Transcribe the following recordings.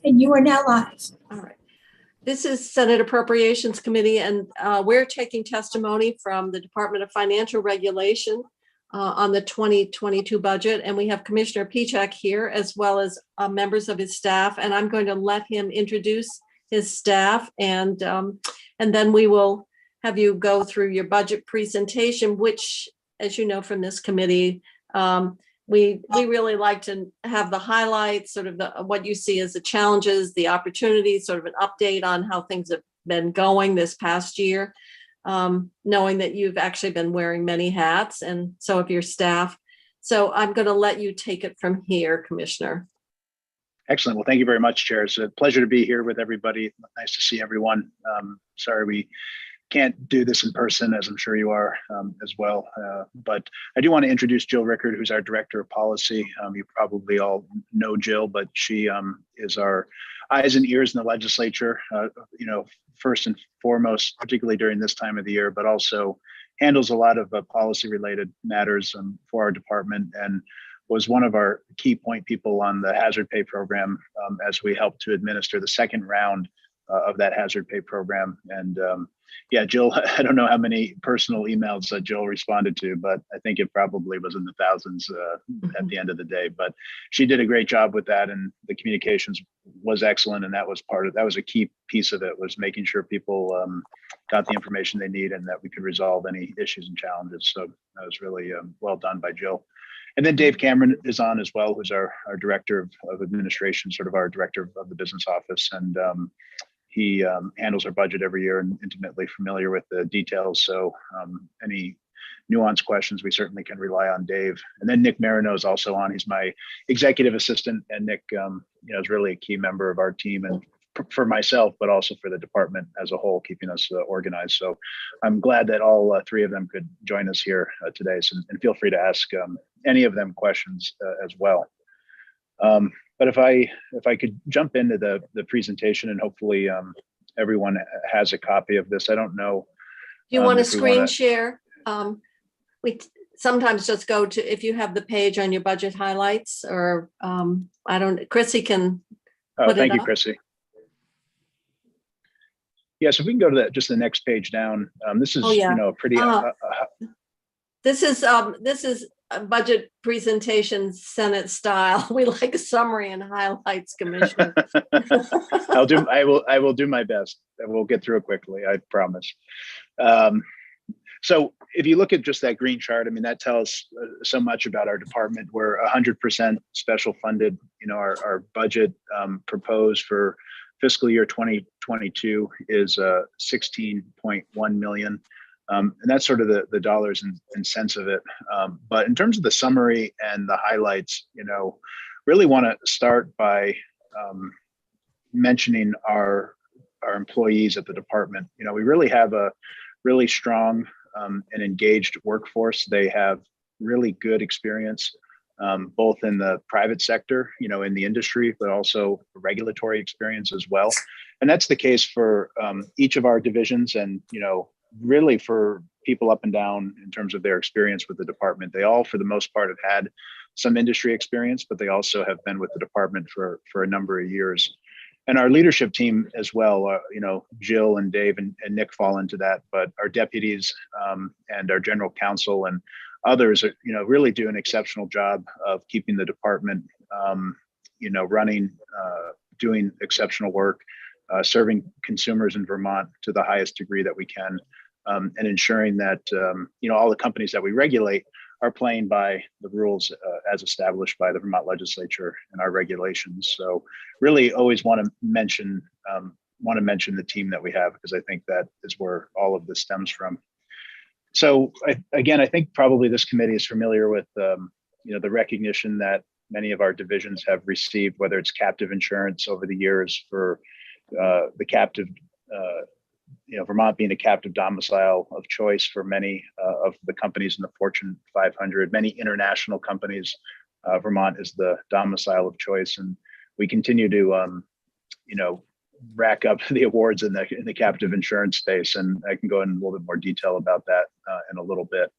And you are now live. All right. This is Senate Appropriations Committee, and we're taking testimony from the Department of Financial Regulation on the 2022 budget. And we have Commissioner Pichak here, as well as members of his staff. And I'm going to let him introduce his staff, and then we will have you go through your budget presentation, which, as you know from this committee, we really like to have the highlights, sort of what you see as the challenges, the opportunities, sort of an update on how things have been going this past year, knowing that you've actually been wearing many hats, and so have your staff. So I'm going to let you take it from here, Commissioner. Excellent. Well, thank you very much, Chair. It's a pleasure to be here with everybody. Nice to see everyone. Sorry we can't do this in person, as I'm sure you are as well. But I do want to introduce Jill Rickard, who's our Director of Policy. You probably all know Jill, but she is our eyes and ears in the legislature, first and foremost, particularly during this time of the year, but also handles a lot of policy-related matters for our department, and was one of our key point people on the hazard pay program as we helped to administer the second round of that hazard pay program. And yeah, Jill, I don't know how many personal emails that Jill responded to, but I think it probably was in the thousands at the end of the day. But she did a great job with that, and the communications was excellent. And that was a key piece of it, was making sure people got the information they need and that we could resolve any issues and challenges. So that was really well done by Jill. And then Dave Cameron is on as well, who's our Director of Administration, sort of our Director of the Business Office. And he handles our budget every year and intimately familiar with the details. So any nuanced questions, we certainly can rely on Dave. And then Nick Marino is also on. He's my executive assistant, and Nick is really a key member of our team, and for myself, but also for the department as a whole, keeping us organized. So I'm glad that all three of them could join us here today. So, and feel free to ask any of them questions as well. But if I could jump into the presentation, and hopefully everyone has a copy of this. I don't know. You want to screen share? We sometimes just go to, if you have the page on your budget highlights, or Chrissy can put it up. Thank you, Chrissy. Yeah, so if we can go to just the next page down. This is a pretty. This is a budget presentation Senate style. We like a summary and highlights, Commissioner. I will do my best. We'll get through it quickly, I promise. So if you look at just that green chart, I mean, that tells so much about our department. We're 100% special funded. Our budget proposed for fiscal year 2022 is 16.1 million. And that's sort of the dollars and cents of it. But in terms of the summary and the highlights, really want to start by mentioning our employees at the department. We really have a really strong and engaged workforce. They have really good experience, both in the private sector, in the industry, but also regulatory experience as well. And that's the case for each of our divisions, and, really for people up and down in terms of their experience with the department. They all, for the most part, have had some industry experience, but they also have been with the department for a number of years. And our leadership team as well, Jill and Dave and Nick fall into that, but our deputies and our general counsel and others are, really do an exceptional job of keeping the department, running, doing exceptional work, serving consumers in Vermont to the highest degree that we can, and ensuring that, all the companies that we regulate are playing by the rules as established by the Vermont legislature and our regulations. So really always want to mention the team that we have, because I think that is where all of this stems from. So I think probably this committee is familiar with, the recognition that many of our divisions have received, whether it's captive insurance over the years for the captive, Vermont being a captive domicile of choice for many of the companies in the Fortune 500, many international companies. Vermont is the domicile of choice, and we continue to, rack up the awards in the captive insurance space. And I can go in a little bit more detail about that in a little bit.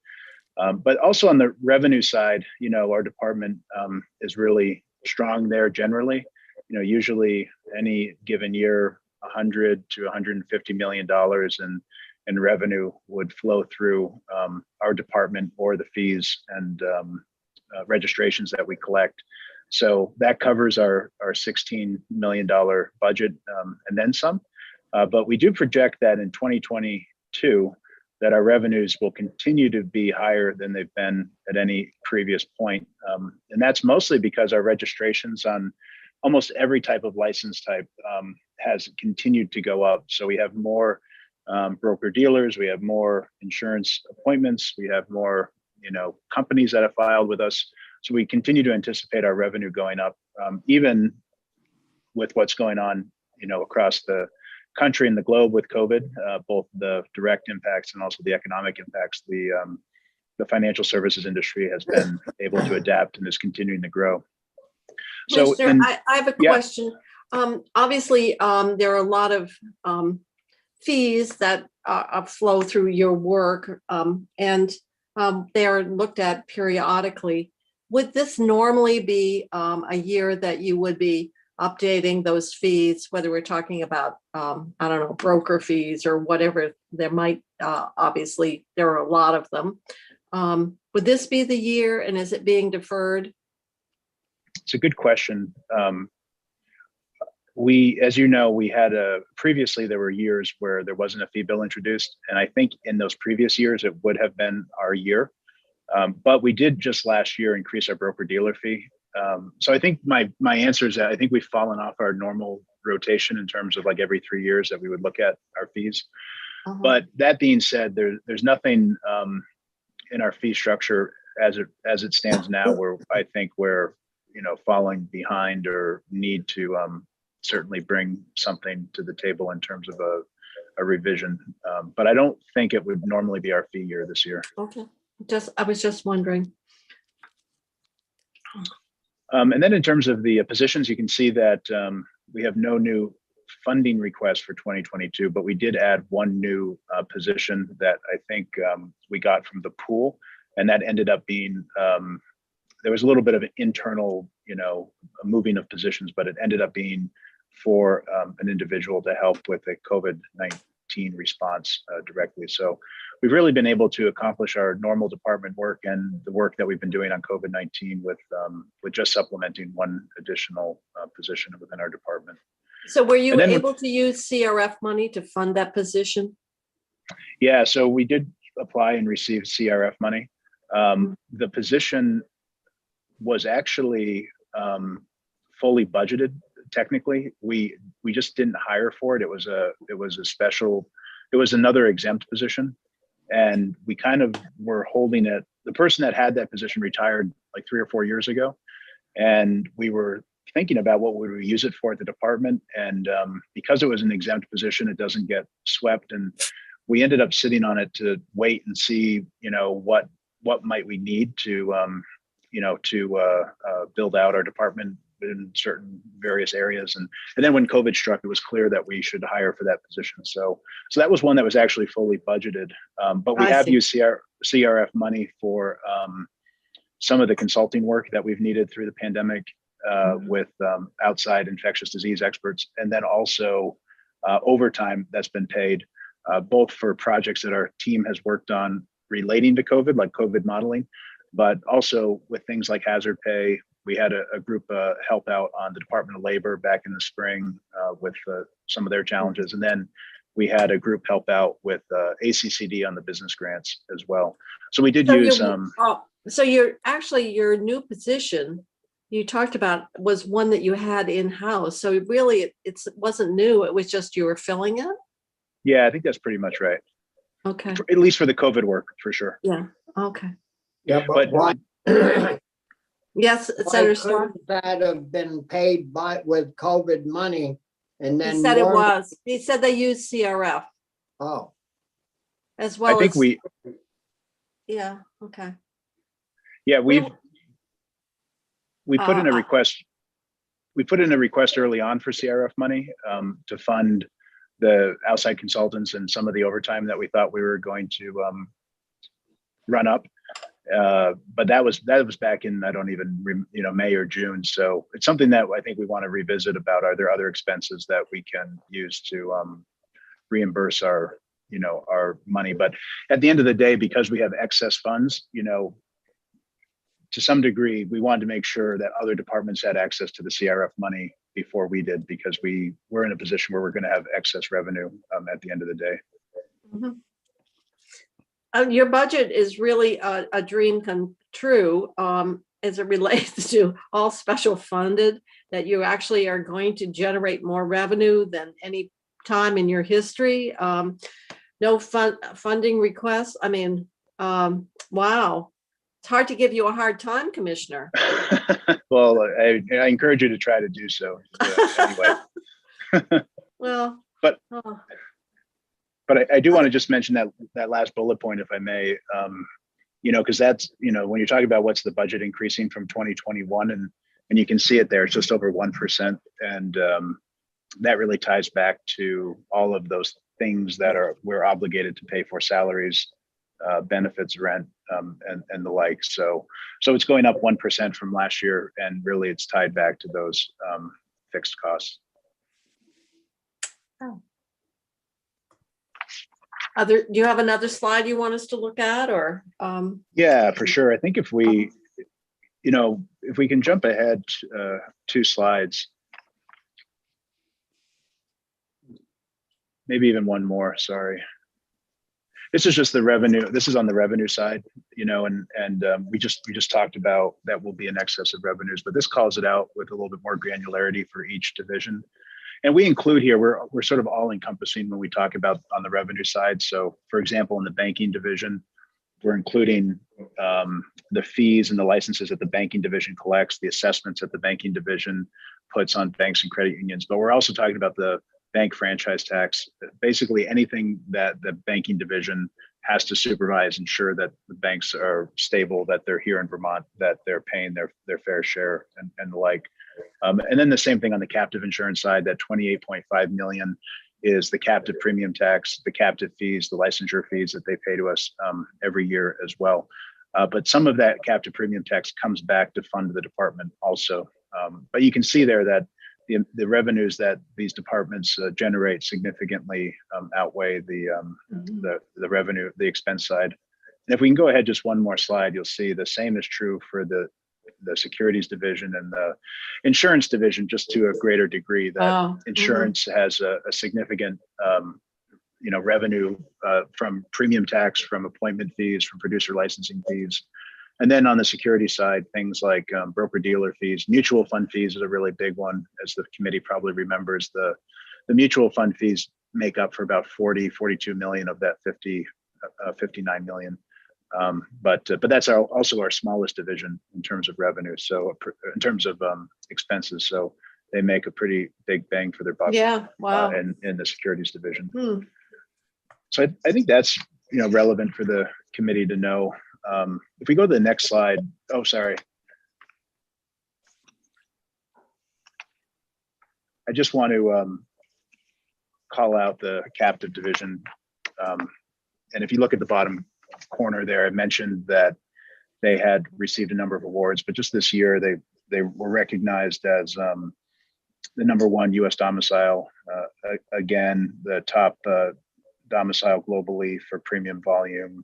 But also on the revenue side, our department is really strong there generally. Usually any given year, 100 to 150 million dollars in revenue would flow through our department or the fees and registrations that we collect. So that covers our $16 million budget and then some. But we do project that in 2022, that our revenues will continue to be higher than they've been at any previous point. And that's mostly because our registrations on almost every type of license type has continued to go up. So we have more broker dealers, we have more insurance appointments, we have more companies that have filed with us. So we continue to anticipate our revenue going up, even with what's going on, across the country and the globe with COVID, both the direct impacts and also the economic impacts. The financial services industry has been able to adapt and is continuing to grow. So I have a question. Obviously, there are a lot of fees that flow through your work, and they are looked at periodically. Would this normally be a year that you would be updating those fees, whether we're talking about, I don't know, broker fees or whatever there might, obviously, there are a lot of them. Would this be the year, and is it being deferred? It's a good question. As you know, we had previously there were years where there wasn't a fee bill introduced. And I think in those previous years, it would have been our year. But we did just last year increase our broker dealer fee. So I think my answer is that I think we've fallen off our normal rotation in terms of like every 3 years that we would look at our fees. But that being said, there's nothing in our fee structure as it stands now where I think we're falling behind or need to certainly bring something to the table in terms of a revision. But I don't think it would normally be our fee year this year. Okay, I was just wondering. And then in terms of the positions, you can see that we have no new funding requests for 2022, but we did add one new position that I think we got from the pool, and that ended up being, there was a little bit of an internal, moving of positions, but it ended up being for an individual to help with a COVID-19 response directly. So we've really been able to accomplish our normal department work and the work that we've been doing on COVID-19 with just supplementing one additional position within our department. So were you able to use CRF money to fund that position? Yeah, so we did apply and receive CRF money. The position was actually fully budgeted. Technically, we just didn't hire for it. It was a special. It was another exempt position, and we kind of were holding it. The person that had that position retired like 3 or 4 years ago, and we were thinking about what would we use it for at the department. And because it was an exempt position, it doesn't get swept, and we ended up sitting on it to wait and see, what might we need to build out our department in certain various areas. And then when COVID struck, it was clear that we should hire for that position. So that was one that was actually fully budgeted. But we have used CRF money for some of the consulting work that we've needed through the pandemic with outside infectious disease experts. And then also overtime that's been paid both for projects that our team has worked on relating to COVID, like COVID modeling, but also with things like hazard pay. We had a group help out on the Department of Labor back in the spring with some of their challenges. And then we had a group help out with ACCD on the business grants as well. So we did use so your new position you talked about was one that you had in-house. So really it wasn't new. It was just you were filling it? Yeah, I think that's pretty much right. Okay. At least for the COVID work, for sure. Yeah. Okay. Yeah, but why? Yes, Senator Starr. Couldn't that have been paid with COVID money, and then He said it was. He said they used CRF. Oh, as well. I think Yeah. Okay. Yeah, we put in a request. We put in a request early on for CRF money to fund the outside consultants and some of the overtime that we thought we were going to run up. But that was back in, I don't even, May or June. So it's something that I think we want to revisit about, are there other expenses that we can use to reimburse our money? But at the end of the day, because we have excess funds, to some degree, we wanted to make sure that other departments had access to the CRF money before we did, because we were in a position where we're going to have excess revenue at the end of the day. Mhm. Your budget is really a dream come true as it relates to all special funded, that you actually are going to generate more revenue than any time in your history. No funding requests. I mean, wow. It's hard to give you a hard time, Commissioner. Well, I encourage you to try to do so anyway. Well, but oh, but I do want to just mention that last bullet point, if I may, because that's, when you're talking about what's the budget increasing from 2021, and you can see it there, it's just over 1%. And that really ties back to all of those things that we're obligated to pay for: salaries, benefits, rent, and the like. So it's going up 1% from last year, and really it's tied back to those fixed costs. oh. Do you have another slide you want us to look at, or? Yeah, for sure. I think if we can jump ahead 2 slides, maybe even one more, sorry. This is just the revenue. This is on the revenue side, and we just talked about that will be in excess of revenues, but this calls it out with a little bit more granularity for each division. And we include here, we're sort of all encompassing when we talk about on the revenue side. So for example, in the banking division, we're including the fees and the licenses that the banking division collects, the assessments that the banking division puts on banks and credit unions. But we're also talking about the bank franchise tax, basically anything that the banking division has to supervise, ensure that the banks are stable, that they're here in Vermont, that they're paying their fair share, and the like. And then the same thing on the captive insurance side, that 28.5 million is the captive premium tax, the captive fees, the licensure fees that they pay to us every year as well. But some of that captive premium tax comes back to fund the department also. But you can see there that the revenues that these departments generate significantly outweigh the revenue, the expense side. And if we can go ahead just one more slide, you'll see the same is true for the securities division and the insurance division, just to a greater degree. That insurance has a significant revenue from premium tax, from appointment fees, from producer licensing fees. And then on the security side, things like broker-dealer fees, mutual fund fees is a really big one. As the committee probably remembers, the mutual fund fees make up for about 42 million of that 59 million. But that's also our smallest division in terms of revenue. So in terms of expenses, so they make a pretty big bang for their buck. Yeah, wow. In the securities division. So I think that's relevant for the committee to know. If we go to the next slide, oh, sorry. I just want to call out the captive division. And if you look at the bottom corner there, I mentioned that they had received a number of awards, but just this year they were recognized as the #1 U.S. domicile, again, the top domicile globally for premium volume.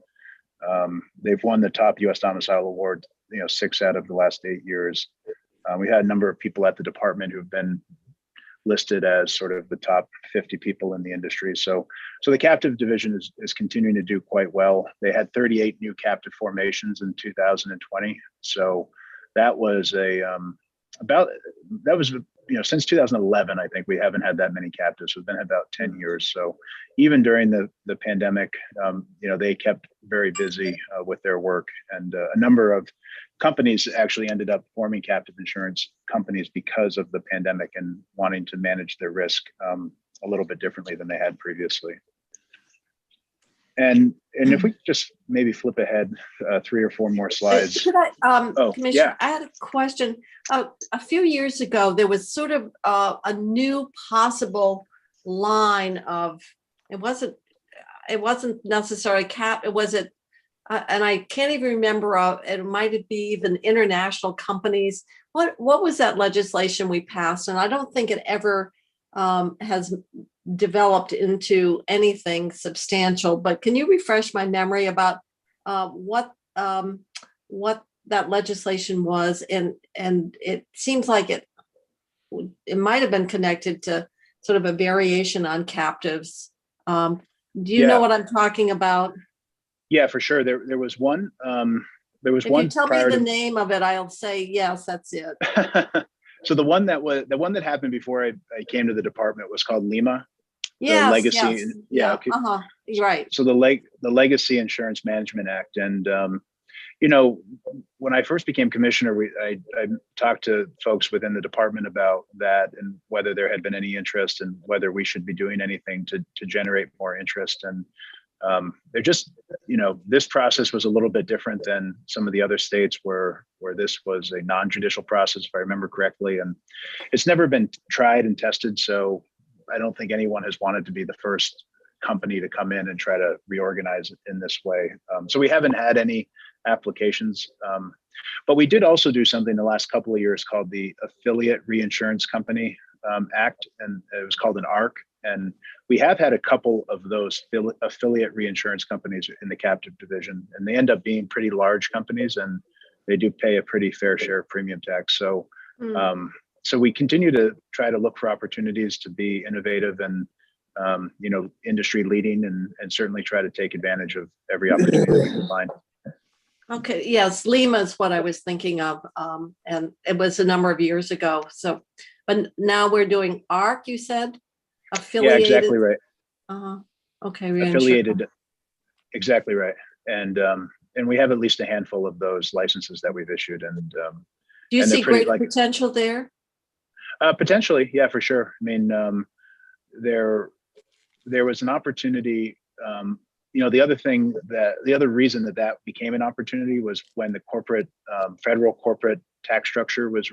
They've won the top U.S. domicile award, 6 out of the last 8 years. We had a number of people at the department who've been listed as sort of the top 50 people in the industry. So the captive division is continuing to do quite well. They had 38 new captive formations in 2020. So that was since 2011, I think we haven't had that many captives. It's been about 10 years. So even during the pandemic, they kept very busy with their work, and a number of companies actually ended up forming captive insurance companies because of the pandemic and wanting to manage their risk a little bit differently than they had previously. And if we just maybe flip ahead 3 or 4 more slides. Could I, Commissioner, yeah. I had a question. A few years ago, there was sort of a new possible line of, it wasn't necessarily cap. Was it and I can't even remember, it might be even international companies. What was that legislation we passed? And I don't think it ever has developed into anything substantial, but can you refresh my memory about what that legislation was? And it seems like it might have been connected to sort of a variation on captives. Do you know Yeah. what I'm talking about? Yeah, for sure. There was one. There was If one you tell me prior the to. name of it, I'll say, yes, that's it. So the one that happened before I came to the department was called Lima, the Yes, legacy. yes, Yeah. yeah, Okay. you're right. So the Legacy Insurance Management Act, and when I first became commissioner, I talked to folks within the department about that and whether there had been any interest and whether we should be doing anything to generate more interest. And they're just, this process was a little bit different than some of the other states where this was a non-judicial process, if I remember correctly. And it's never been tried and tested. So I don't think anyone has wanted to be the first company to come in and try to reorganize it in this way. So we haven't had any applications. But we did also do something the last couple of years called the Affiliate Reinsurance Company Act, and it was called an ARC. And we have had a couple of those affiliate reinsurance companies in the captive division, and they end up being pretty large companies, and they do pay a pretty fair share of premium tax. So, so we continue to try to look for opportunities to be innovative and industry leading, and certainly try to take advantage of every opportunity that we can find. Okay, yes, Lima is what I was thinking of, and it was a number of years ago. So, but now we're doing ARC, you said? Affiliated? Yeah, exactly right. Okay, affiliated, exactly right. And we have at least a handful of those licenses that we've issued. And do you and see great potential there? Potentially, yeah, for sure. I mean, there was an opportunity. The other reason that became an opportunity was when the federal corporate tax structure was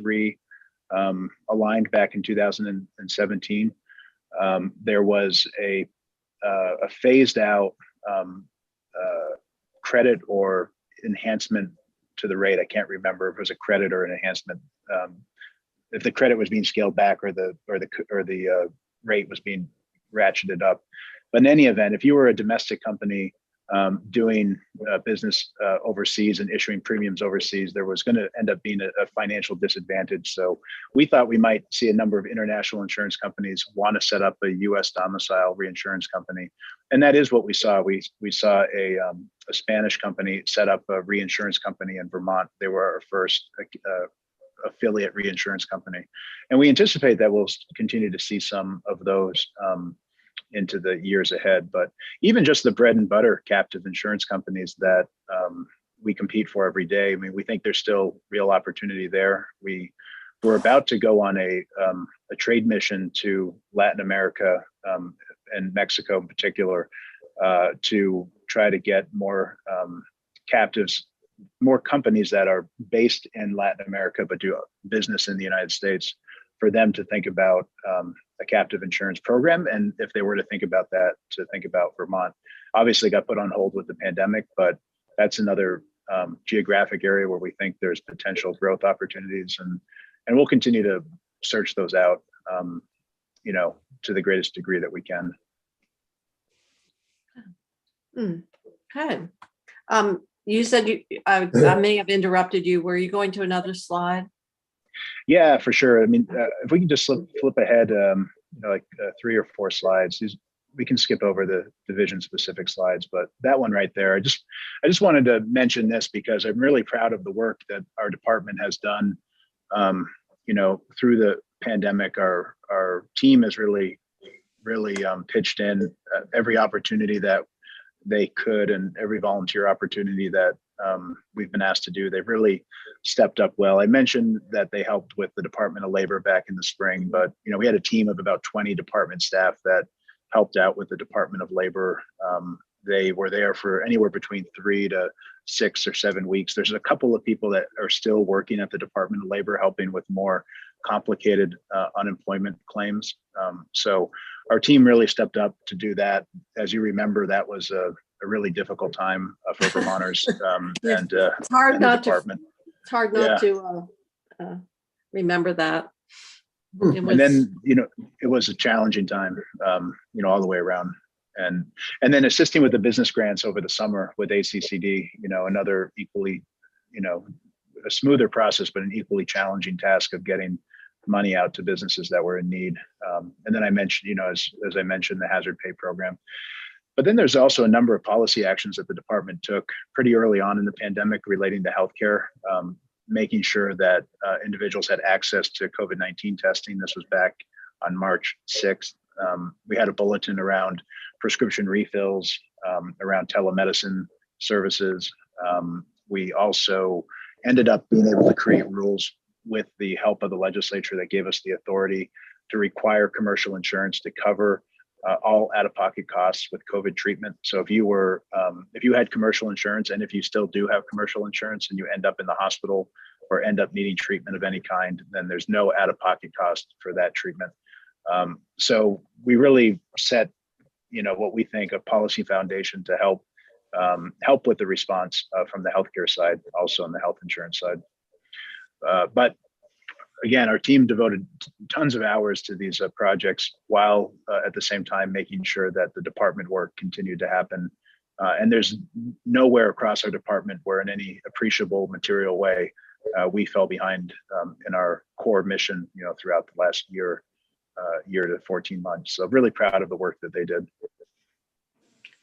aligned back in 2017. There was a phased out credit or enhancement to the rate. I can't remember if it was a credit or an enhancement. If the credit was being scaled back or the rate was being ratcheted up. But in any event, if you were a domestic company doing business overseas and issuing premiums overseas, there was going to end up being a financial disadvantage. So we thought we might see a number of international insurance companies want to set up a U.S. domicile reinsurance company, and that is what we saw. We saw a Spanish company set up a reinsurance company in Vermont. They were our first affiliate reinsurance company, and we anticipate that we'll continue to see some of those into the years ahead. But even just the bread and butter captive insurance companies that we compete for every day, I mean, we think there's still real opportunity there. We're about to go on a trade mission to Latin America and Mexico in particular to try to get more captives, more companies that are based in Latin America but do business in the United States, for them to think about a captive insurance program. And if they were to think about that, to think about Vermont. Obviously got put on hold with the pandemic, but that's another geographic area where we think there's potential growth opportunities, and we'll continue to search those out, to the greatest degree that we can. Okay. You said I may have interrupted you. Were you going to another slide? Yeah, for sure. I mean, if we can just flip ahead, 3 or 4 slides. We can skip over the division specific slides, but that one right there, I just wanted to mention this because I'm really proud of the work that our department has done. Through the pandemic, our team has really pitched in every opportunity that they could, and every volunteer opportunity that we've been asked to do. They've really stepped up well. I mentioned that they helped with the Department of Labor back in the spring, but we had a team of about 20 department staff that helped out with the Department of Labor. They were there for anywhere between 3 to 6 or 7 weeks. There's a couple of people that are still working at the Department of Labor, helping with more complicated unemployment claims. So our team really stepped up to do that. As you remember, that was a a really difficult time for Vermonters Yeah. and It's hard and the not to, department. it's hard not to remember that. It And was, then, it was a challenging time, all the way around. And then assisting with the business grants over the summer with ACCD, another equally, a smoother process, but an equally challenging task of getting money out to businesses that were in need. And then I mentioned, as I mentioned, the hazard pay program. But then there's also a number of policy actions that the department took pretty early on in the pandemic relating to healthcare, making sure that individuals had access to COVID-19 testing. This was back on March 6th. We had a bulletin around prescription refills, around telemedicine services. We also ended up being able to create rules with the help of the legislature that gave us the authority to require commercial insurance to cover all out-of-pocket costs with COVID treatment. So if you had commercial insurance, and if you still do have commercial insurance and you end up in the hospital or end up needing treatment of any kind, then there's no out-of-pocket cost for that treatment. So we really set, what we think a policy foundation to help with the response from the healthcare side, also on the health insurance side. But again, our team devoted tons of hours to these projects while at the same time making sure that the department work continued to happen. And there's nowhere across our department where in any appreciable material way we fell behind in our core mission, throughout the last year to 14 months. So really proud of the work that they did.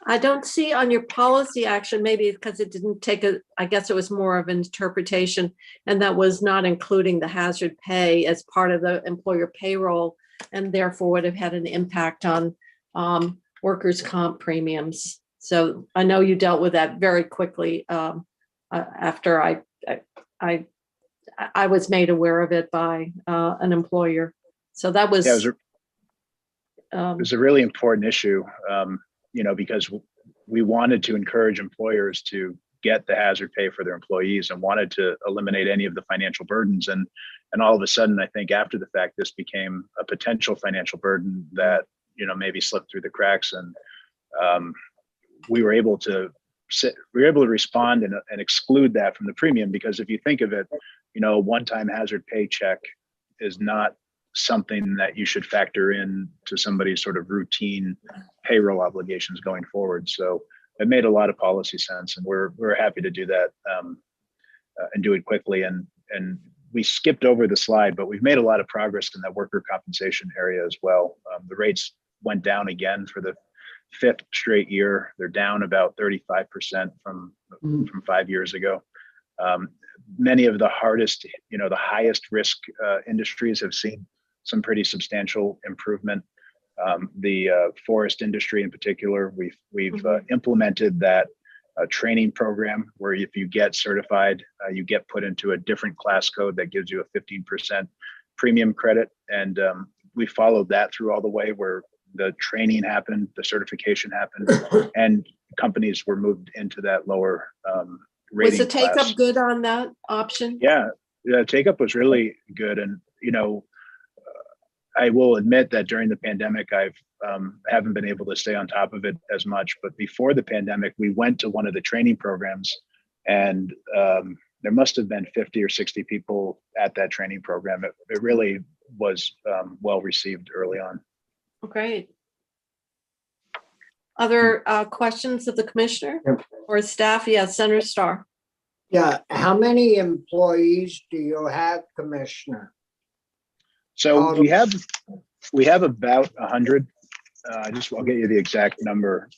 I don't see on your policy action, maybe because it didn't take I guess it was more of an interpretation, and that was not including the hazard pay as part of the employer payroll, and therefore would have had an impact on workers' comp premiums. So I know you dealt with that very quickly after I was made aware of it by an employer. So that was, it was a really important issue. Because we wanted to encourage employers to get the hazard pay for their employees and wanted to eliminate any of the financial burdens. And all of a sudden, I think after the fact, this became a potential financial burden that, maybe slipped through the cracks. And we were able to respond and exclude that from the premium, because if you think of it, a one-time hazard pay check is not something that you should factor in to somebody's sort of routine payroll obligations going forward. So it made a lot of policy sense, and we're happy to do that and do it quickly. And we skipped over the slide, but we've made a lot of progress in that worker compensation area as well. The rates went down again for the 5th straight year. They're down about 35% from 5 years ago. Many of the hardest, the highest risk industries have seen some pretty substantial improvement. The forest industry in particular, we've implemented that training program where if you get certified, you get put into a different class code that gives you a 15% premium credit. And we followed that through all the way, where the training happened, the certification happened, and companies were moved into that lower rating. Was the take class. up good on that option? Yeah, the take up was really good. And, I will admit that during the pandemic, I haven't been able to stay on top of it as much. But before the pandemic, we went to one of the training programs, and there must have been 50 or 60 people at that training program. It really was well received early on. Great. Other questions of the commissioner or staff? Yes, Senator Starr. Yeah, how many employees do you have, Commissioner? So we have about 100. I'll get you the exact number.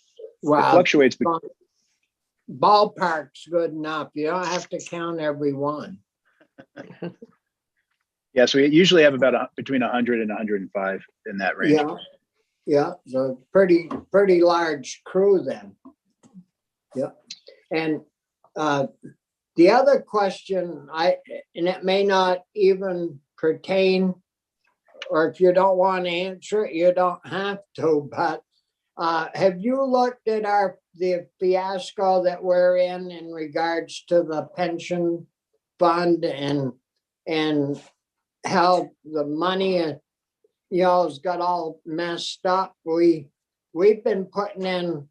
Well, it fluctuates. Ballpark's good enough. You don't have to count every one. Yeah, so we usually have about between 100 and 105 in that range. Yeah. So pretty large crew then. Yeah. And the other question, and it may not even pertain, or if you don't want to answer it, you don't have to, but have you looked at the fiasco that we're in regards to the pension fund and how the money has got all messed up? We've been putting in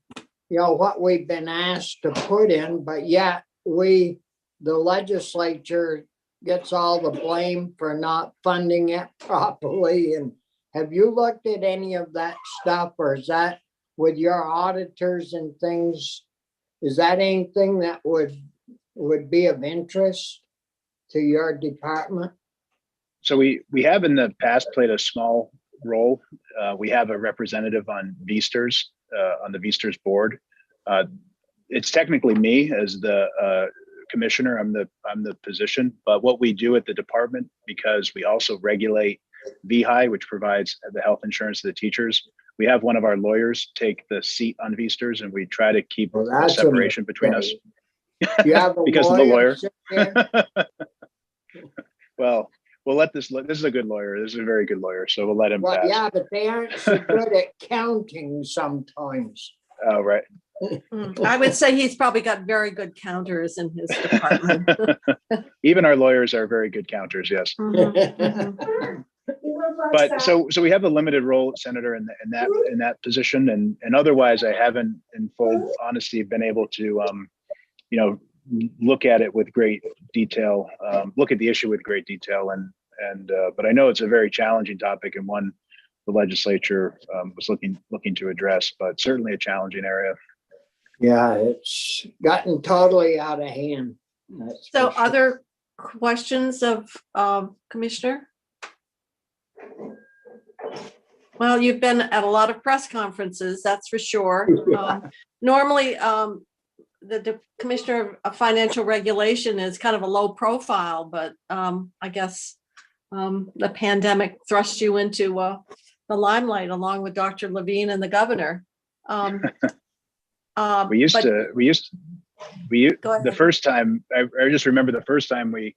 what we've been asked to put in, but yet the legislature gets all the blame for not funding it properly. And have you looked at any of that stuff, or is that with your auditors and things? Is that anything that would be of interest to your department? So we have in the past played a small role. We have a representative on VSTERS, on the VSTERS board. It's technically me as the commissioner. I'm the position, but what we do at the department, because we also regulate VHI, which provides the health insurance to the teachers, we have one of our lawyers take the seat on VSTERS, and we try to keep a separation between us. You have a because of the lawyer. sit there? Well, we'll let this is a good lawyer. This is a very good lawyer. So we'll let him Well, pass. yeah, but they aren't so good at counting sometimes. Oh, right. I would say he's probably got very good counters in his department. Even our lawyers are very good counters. Yes. Mhm, mhm. But so we have a limited role, Senator, in that position, and otherwise I haven't, in full honesty, been able to look at it with great detail, look at the issue with great detail, and but I know it's a very challenging topic and one the legislature was looking to address, but certainly a challenging area. Yeah, it's gotten totally out of hand. That's So for sure. other questions of Commissioner? Well, you've been at a lot of press conferences, that's for sure. Yeah. Normally, the Commissioner of Financial Regulation is kind of a low profile, but I guess the pandemic thrust you into the limelight along with Dr. Levine and the governor. We used but- to Go ahead. the first time I just remember the first time we,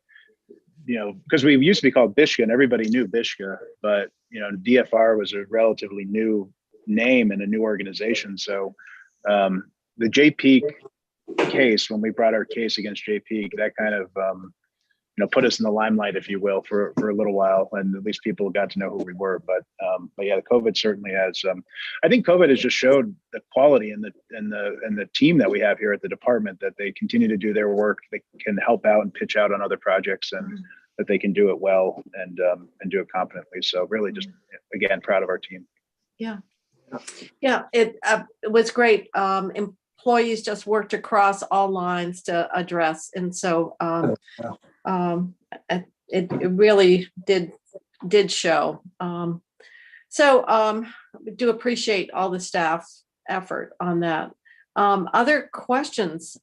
because we used to be called Bishka and everybody knew Bishka, but DFR was a relatively new name and a new organization. So the JP case, when we brought our case against JP, that kind of put us in the limelight, if you will, for a little while, and at least people got to know who we were. But yeah, the COVID certainly has. I think COVID has just showed the quality and the team that we have here at the department, that they continue to do their work. They can help out and pitch out on other projects, and that they can do it well and do it competently. So really, just again, proud of our team. Yeah, it was great. Employees just worked across all lines to address, and so it really did show. So we do appreciate all the staff's effort on that. Other questions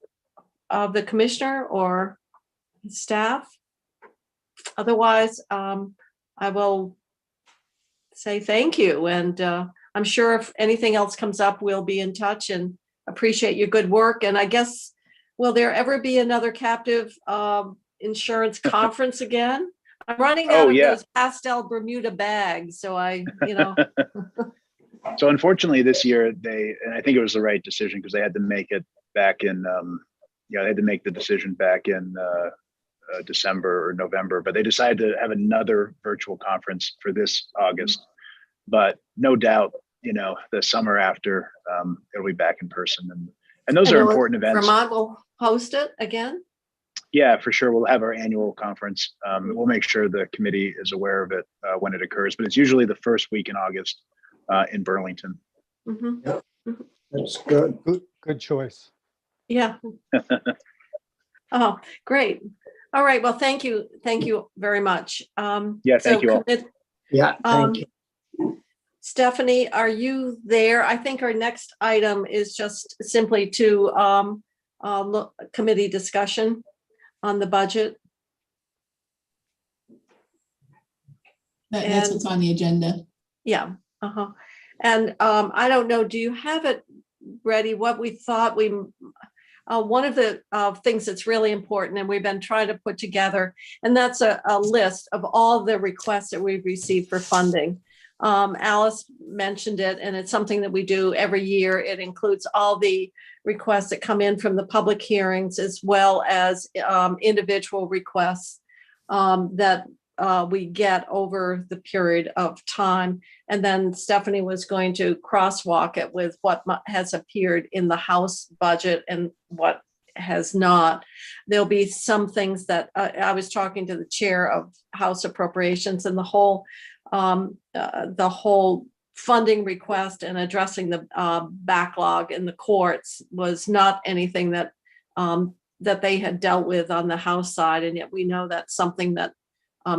of the commissioner or staff? Otherwise, I will say thank you, and I'm sure if anything else comes up, we'll be in touch, and appreciate your good work. And I guess, will there ever be another captive insurance conference again? I'm running out of those pastel Bermuda bags, so So unfortunately this year and I think it was the right decision, because they had to make it back in, they had to make the decision back in December or November, but they decided to have another virtual conference for this August. But no doubt, the summer after, it'll be back in person, and those are important events. Vermont will host it again? Yeah, for sure. We'll have our annual conference. We'll make sure the committee is aware of it when it occurs, but it's usually the first week in August in Burlington. Mhm. Yep. That's good. Good choice. Yeah. Oh, great. All right. Well, thank you. Thank you very much. Yeah, thank you all. Yeah, thank you. Stephanie, are you there? I think our next item is just simply to look committee discussion on the budget. That's what's on the agenda. Yeah. And I don't know, do you have it ready? What we thought one of the things that's really important, and we've been trying to put together, and that's a list of all the requests that we've received for funding. Alice mentioned it, and it's something that we do every year. It includes all the requests that come in from the public hearings, as well as individual requests that we get over the period of time. And then Stephanie was going to crosswalk it with what has appeared in the House budget and what has not. There'll be some things that I was talking to the chair of House Appropriations, and the whole funding request and addressing the backlog in the courts was not anything that that they had dealt with on the House side. And yet we know that's something that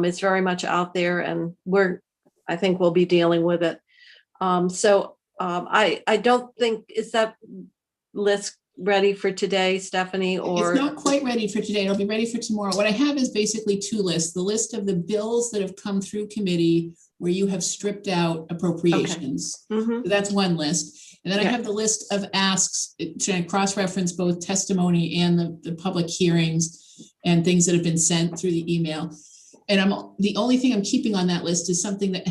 is very much out there, and I think we'll be dealing with it. I don't think, is that list ready for today, Stephanie? Or it's not quite ready for today. It'll be ready for tomorrow. What I have is basically two lists: the list of the bills that have come through committee where you have stripped out appropriations. Okay. So that's one list. And then I have the list of asks to cross-reference both testimony and the public hearings and things that have been sent through the email. And the only thing I'm keeping on that list is something that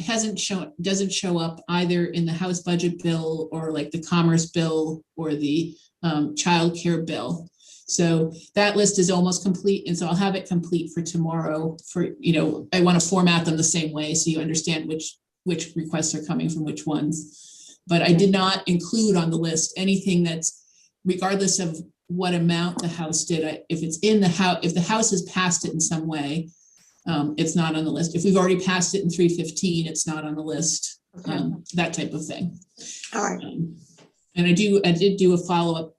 doesn't show up either in the House budget bill or like the commerce bill or the childcare bill. So that list is almost complete. And so I'll have it complete for tomorrow I want to format them the same way so you understand which requests are coming from which ones. But I did not include on the list anything that's, regardless of what amount the House did, if it's in the House, if the House has passed it in some way, it's not on the list. If we've already passed it in 315, it's not on the list, that type of thing. all right. And I did do a follow-up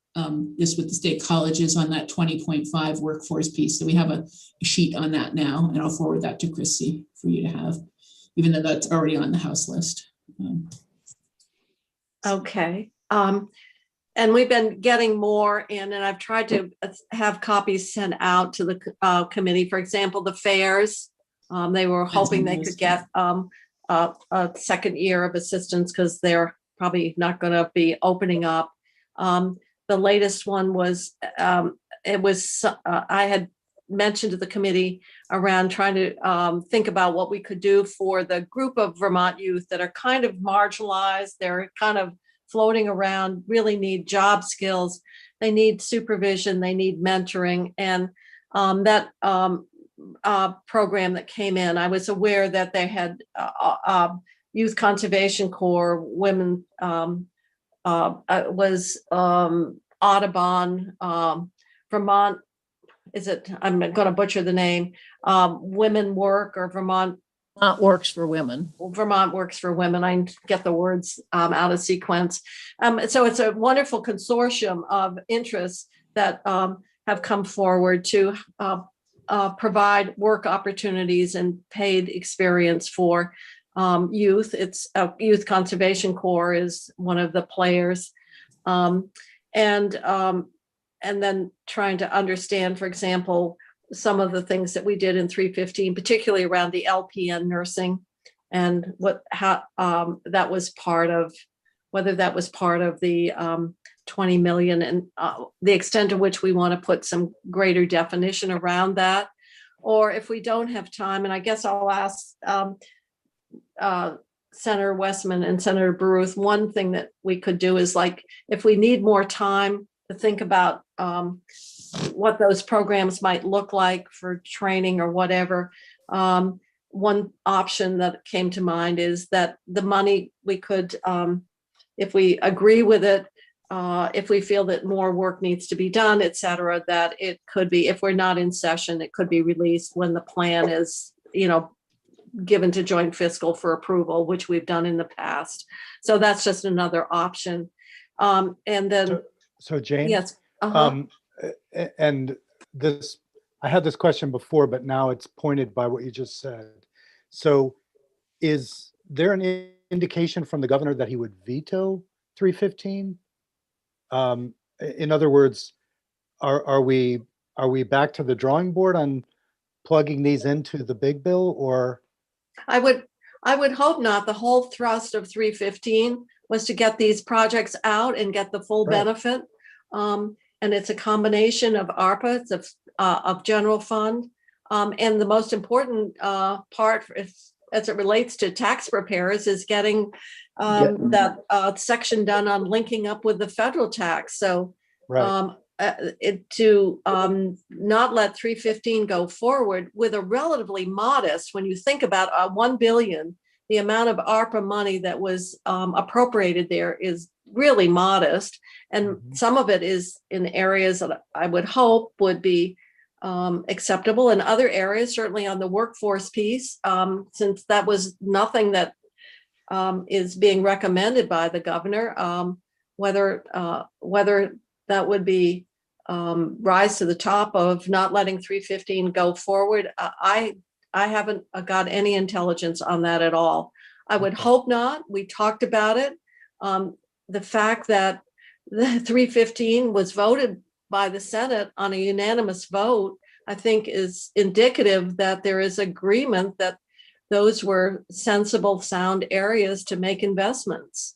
just with the state colleges on that 20.5 workforce piece. So we have a sheet on that now, and I'll forward that to Chrissy for you to have, even though that's already on the House list. Okay. And we've been getting more in, and I've tried to have copies sent out to the committee. For example, the fairs, they were hoping they could get a second year of assistance because they're probably not going to be opening up. The latest one was, I had mentioned to the committee around trying to think about what we could do for the group of Vermont youth that are kind of marginalized. They're kind of floating around, really need job skills. They need supervision, they need mentoring. And that program that came in, I was aware that they had Youth Conservation Corps, women, was Audubon, Vermont, I'm going to butcher the name, Women Work, or Vermont Works for Women. Vermont Works for Women. I get the words out of sequence. So it's a wonderful consortium of interests that have come forward to provide work opportunities and paid experience for youth. It's Youth Conservation Corps is one of the players. And then trying to understand, for example, some of the things that we did in 315, particularly around the LPN nursing, and that was part of, whether that was part of the 20 million and the extent to which we want to put some greater definition around that. Or if we don't have time, and I guess I'll ask Senator Westman and Senator Baruth, one thing that we could do is, like, if we need more time to think about what those programs might look like for training or whatever. One option that came to mind is that the money we could, if we agree with it, if we feel that more work needs to be done, et cetera, that it could be, if we're not in session, it could be released when the plan is, given to joint fiscal for approval, which we've done in the past. So that's just another option. And then, so Jane, yes. And this, I had this question before, but now it's pointed by what you just said. So is there an indication from the governor that he would veto 315? In other words, are we back to the drawing board on plugging these into the big bill, or? I would hope not. The whole thrust of 315 was to get these projects out and get the full benefit. And it's a combination of ARPA, it's of general fund. And the most important part as it relates to tax preparers is getting that section done on linking up with the federal tax. So not let 315 go forward with a relatively modest, when you think about 1 billion, the amount of ARPA money that was appropriated there is really modest. And some of it is in areas that I would hope would be acceptable. In other areas, certainly on the workforce piece, since that was nothing that is being recommended by the governor, whether that would be rise to the top of not letting 315 go forward. I haven't got any intelligence on that at all. I would hope not. We talked about it. The fact that the 315 was voted by the Senate on a unanimous vote, I think is indicative that there is agreement that those were sensible, sound areas to make investments.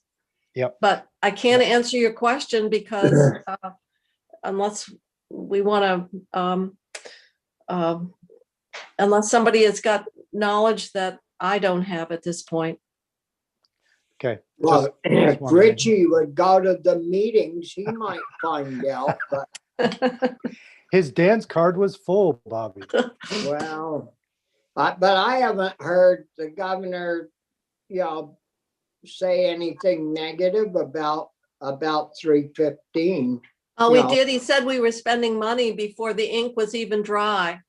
Yep. But I can't answer your question because unless we want to, unless somebody has got knowledge that I don't have at this point. Okay. Well, just if wondering. Richie would go to the meetings, he might find out, but His dance card was full, Bobby. well, but I haven't heard the governor, say anything negative about 315. Oh, we No. did. He said we were spending money before the ink was even dry.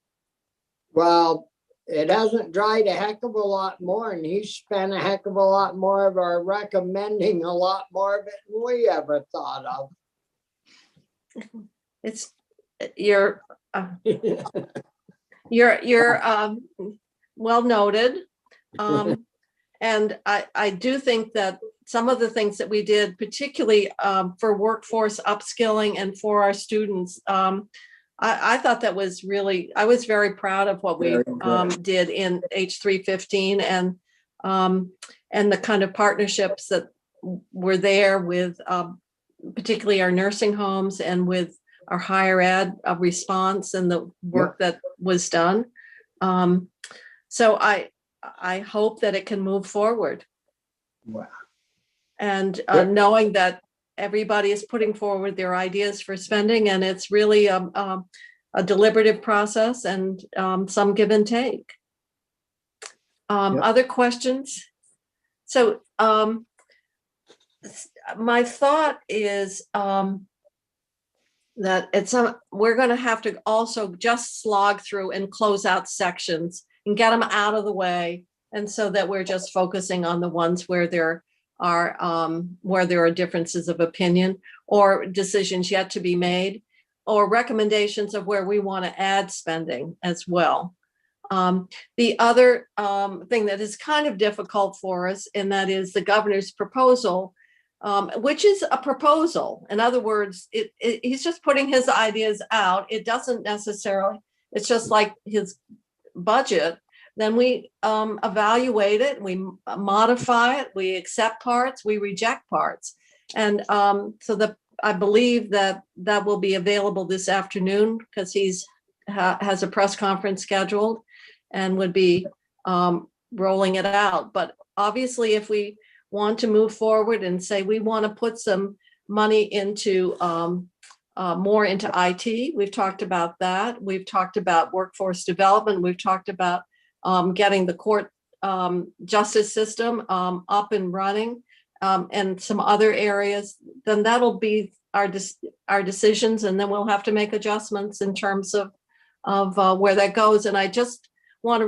Well, it hasn't dried a heck of a lot more, and he's spent a heck of a lot more of our recommending a lot more of it than we ever thought of. It's you're well noted. And I do think that some of the things that we did, particularly for workforce upskilling and for our students, I thought that was really, I was very proud of what we did in H315 and the kind of partnerships that were there with particularly our nursing homes and with our higher ed response and the work that was done. So I hope that it can move forward. Wow. And knowing that everybody is putting forward their ideas for spending, and it's really a deliberative process and some give and take. Other questions? So my thought is that we're going to have to also just slog through and close out sections and get them out of the way, and so that we're just focusing on the ones where there are differences of opinion or decisions yet to be made, or recommendations of where we want to add spending as well. The other thing that is kind of difficult for us, and that is the governor's proposal, which is a proposal. In other words, he's just putting his ideas out. It doesn't necessarily, it's just like his budget. Then we evaluate it, we modify it, we accept parts, we reject parts. And so I believe that will be available this afternoon because he's has a press conference scheduled and would be rolling it out. But obviously, if we want to move forward and say we want to put some money into more into IT, we've talked about that. We've talked about workforce development. We've talked about getting the court justice system up and running, and some other areas. Then that'll be our decisions, and then we'll have to make adjustments in terms of where that goes. And I just want to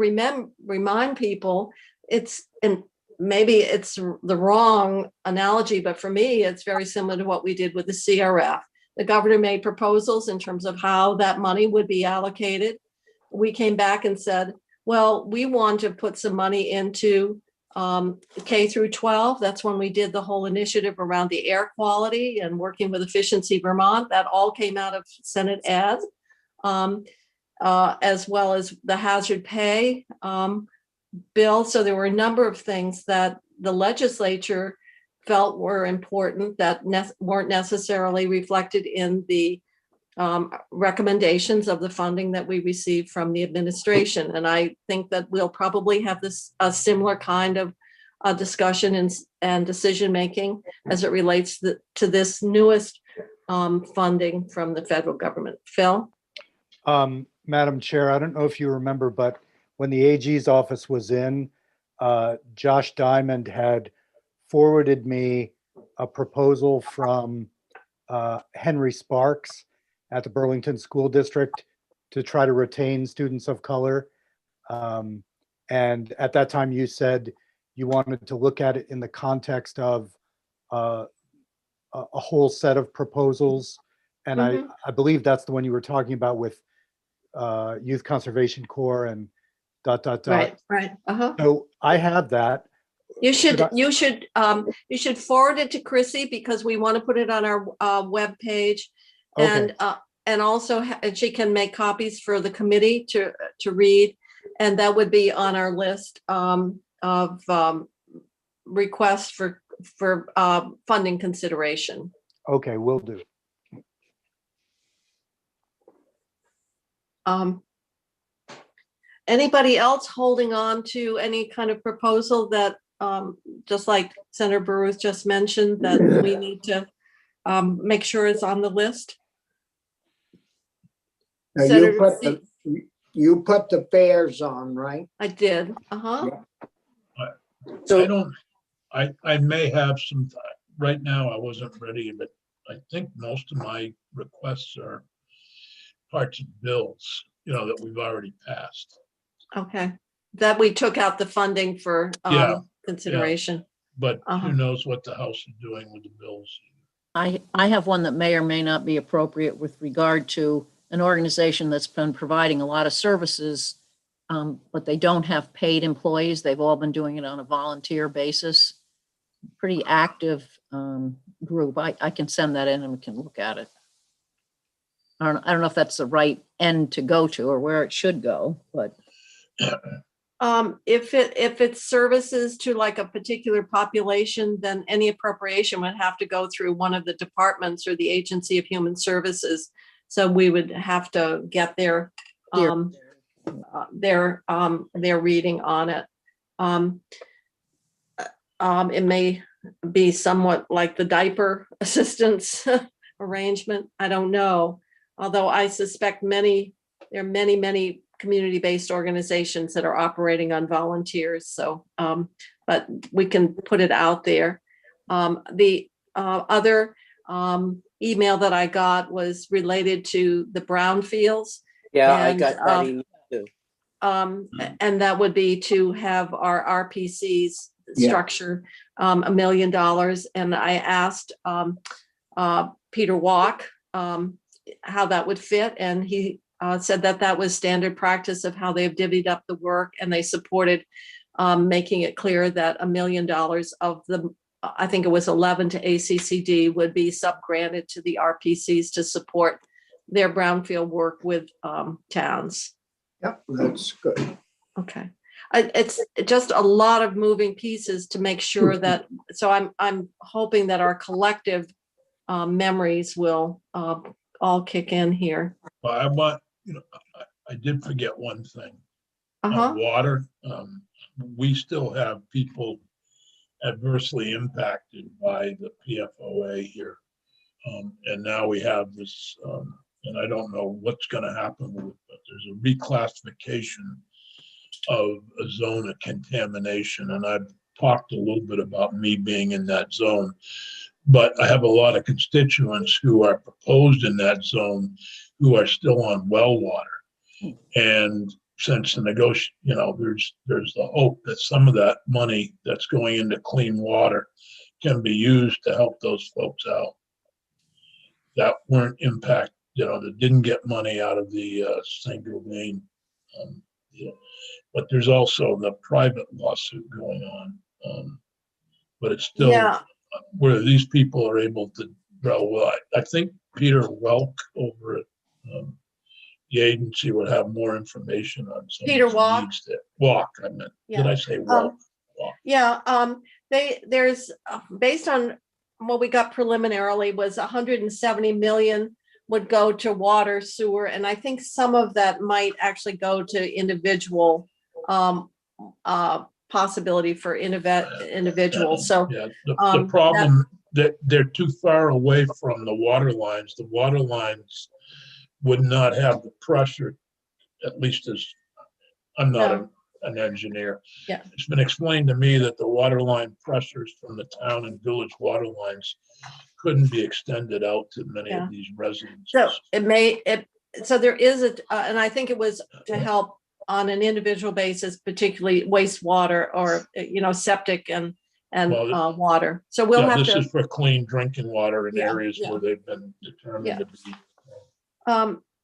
remind people, and maybe it's the wrong analogy, but for me, it's very similar to what we did with the CRF. The governor made proposals in terms of how that money would be allocated. We came back and said, well, we want to put some money into K through 12. That's when we did the whole initiative around the air quality and working with Efficiency Vermont. That all came out of Senate Ed, as well as the hazard pay bill. So there were a number of things that the legislature felt were important that weren't necessarily reflected in the recommendations of the funding that we received from the administration. And I think that we'll probably have a similar kind of discussion and decision making as it relates to this newest funding from the federal government. Phil? Madam Chair, I don't know if you remember, but when the AG's office was in, Josh Diamond had forwarded me a proposal from Henry Sparks at the Burlington School District to try to retain students of color. And at that time, you said you wanted to look at it in the context of a whole set of proposals. And I believe that's the one you were talking about with Youth Conservation Corps and ... Right. Uh-huh. So I have that. You Should I- should forward it to Chrissy because we want to put it on our webpage. Okay. And also she can make copies for the committee to read. And that would be on our list of requests for funding consideration. Okay, will do. Anybody else holding on to any kind of proposal that, just like Senator Baruch just mentioned, that we need to make sure is on the list? Now, Senator you put the fares on, right? I did. Uh-huh. So I may have some, right now I wasn't ready, but I think most of my requests are parts of bills, that we've already passed. Okay. That we took out the funding for Yeah, consideration. But Uh-huh. who knows what the House is doing with the bills? I have one that may or may not be appropriate with regard to an organization that's been providing a lot of services, but they don't have paid employees. They've all been doing it on a volunteer basis. Pretty active group. I can send that in and we can look at it. I don't know if that's the right end to go to or where it should go, but If it's services to like a particular population, then any appropriation would have to go through one of the departments or the Agency of Human Services. So we would have to get their reading on it. It may be somewhat like the diaper assistance arrangement. I don't know. Although I suspect there are many community-based organizations that are operating on volunteers. So, but we can put it out there. The other email that I got was related to the brownfields. Yeah, I And, got that email too. And that would be to have our RPCs Yeah. structure $1 million. And I asked Peter Walk how that would fit, and he said that was standard practice of how they've divvied up the work, and they supported making it clear that $1 million of the, I think it was 11 to ACCD, would be subgranted to the RPCs to support their brownfield work with towns. Yep, that's good. Okay. It's just a lot of moving pieces to make sure that, so I'm hoping that our collective memories will all kick in here. Well, I want, I did forget one thing. Uh-huh. Water, we still have people adversely impacted by the PFOA here. And now we have this, and I don't know what's gonna happen with it, but there's a reclassification of a zone of contamination. And I've talked a little bit about me being in that zone, but I have a lot of constituents who are proposed in that zone who are still on well water. And since the there's the hope that some of that money that's going into clean water can be used to help those folks out that weren't impacted, that didn't get money out of the St. Gobain. But there's also the private lawsuit going on. But it's still where these people are able to, well, I think Peter Welk over at the agency would have more information on some Peter of the Walk? needs that Walk, I meant. Did I say Welk? Walk. Yeah, there's based on what we got preliminarily was 170 million would go to water, sewer, and I think some of that might actually go to individual possibility for individuals. So Yeah, the problem they're too far away from the water lines. The water lines would not have the pressure, at least as, I'm not No. an engineer. Yeah. It's been explained to me that the water line pressures from the town and village water lines couldn't be extended out to many Yeah. of these residences. So so there is and I think it was to help on an individual basis, particularly wastewater or, septic and Well, water. So we'll Yeah, have this to. is for clean drinking water in Yeah, areas yeah. where they've been determined to be.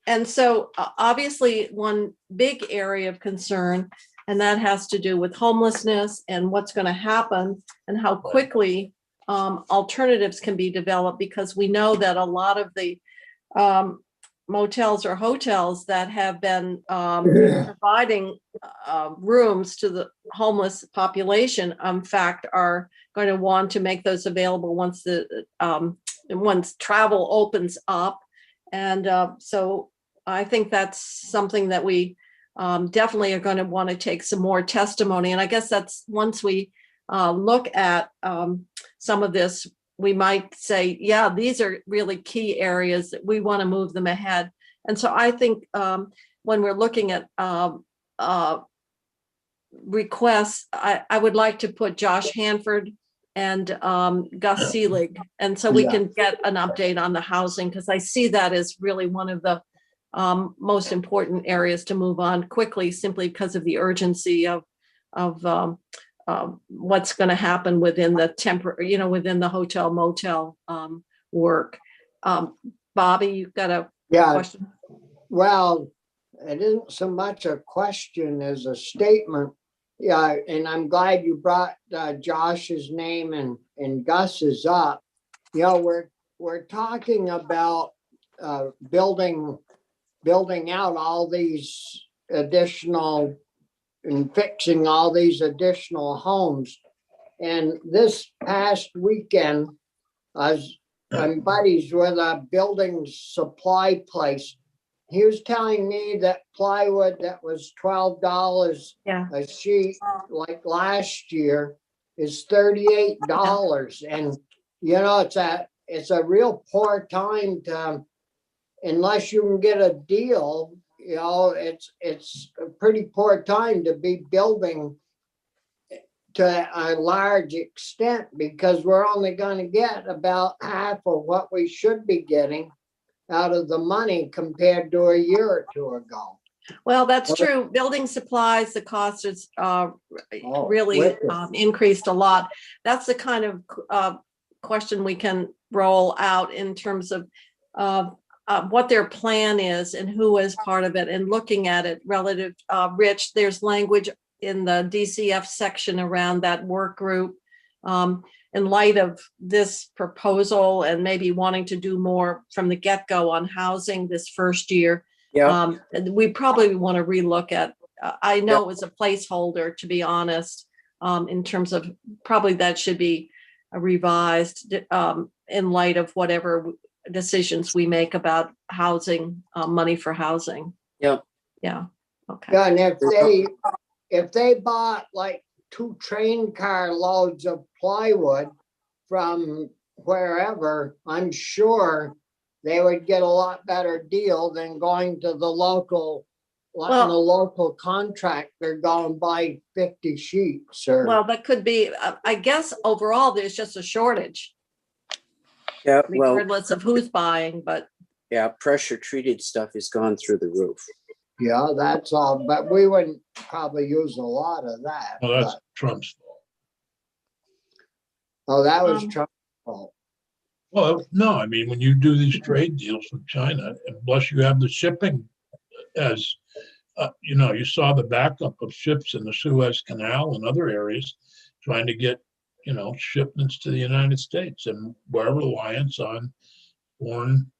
And so obviously one big area of concern, and that has to do with homelessness and what's going to happen and how quickly alternatives can be developed, because we know that a lot of the motels or hotels that have been providing rooms to the homeless population, in fact, are going to want to make those available once travel opens up. And so I think that's something that we definitely are going to want to take some more testimony. And I guess that's once we look at some of this, we might say, yeah, these are really key areas that we want to move them ahead. And so I think when we're looking at requests, I would like to put Josh Hanford and Gus Seelig. And so we can get an update on the housing, because I see that as really one of the most important areas to move on quickly, simply because of the urgency of what's going to happen within the within the hotel motel work. Bobby, you've got a question? Well, it isn't so much a question as a statement. Yeah, and I'm glad you brought Josh's name and Gus's up. We're talking about building out all these additional and fixing all these additional homes. And this past weekend, I'm buddies with a building supply place. He was telling me that plywood that was $12 a sheet, like last year, is $38. And it's a real poor time to, unless you can get a deal, it's a pretty poor time to be building to a large extent, because we're only going to get about half of what we should be getting out of the money compared to a year or two ago. Well, that's true. Building supplies, the cost is really increased a lot. That's the kind of question we can roll out in terms of what their plan is and who is part of it, and looking at it relative. Rich, there's language in the DCF section around that work group. In light of this proposal and maybe wanting to do more from the get-go on housing this first year, we probably want to relook at, I know it was a placeholder, to be honest, in terms of probably that should be revised in light of whatever decisions we make about housing, money for housing. Yeah. Okay. Yeah, and if they bought like 2 train car loads of plywood from wherever, I'm sure they would get a lot better deal than going to the local, contractor, going buy 50 sheets. Well, that could be, I guess overall, there's just a shortage. Yeah, regardless of who's buying, but. Yeah, pressure treated stuff has gone through the roof. Yeah, that's all, but we wouldn't probably use a lot of that. Well, that's Trump's fault. Oh, that was Trump's fault. Well, no, I mean, when you do these trade deals with China, and plus you have the shipping as, you saw the backup of ships in the Suez Canal and other areas trying to get, shipments to the United States, and we're reliant on foreign.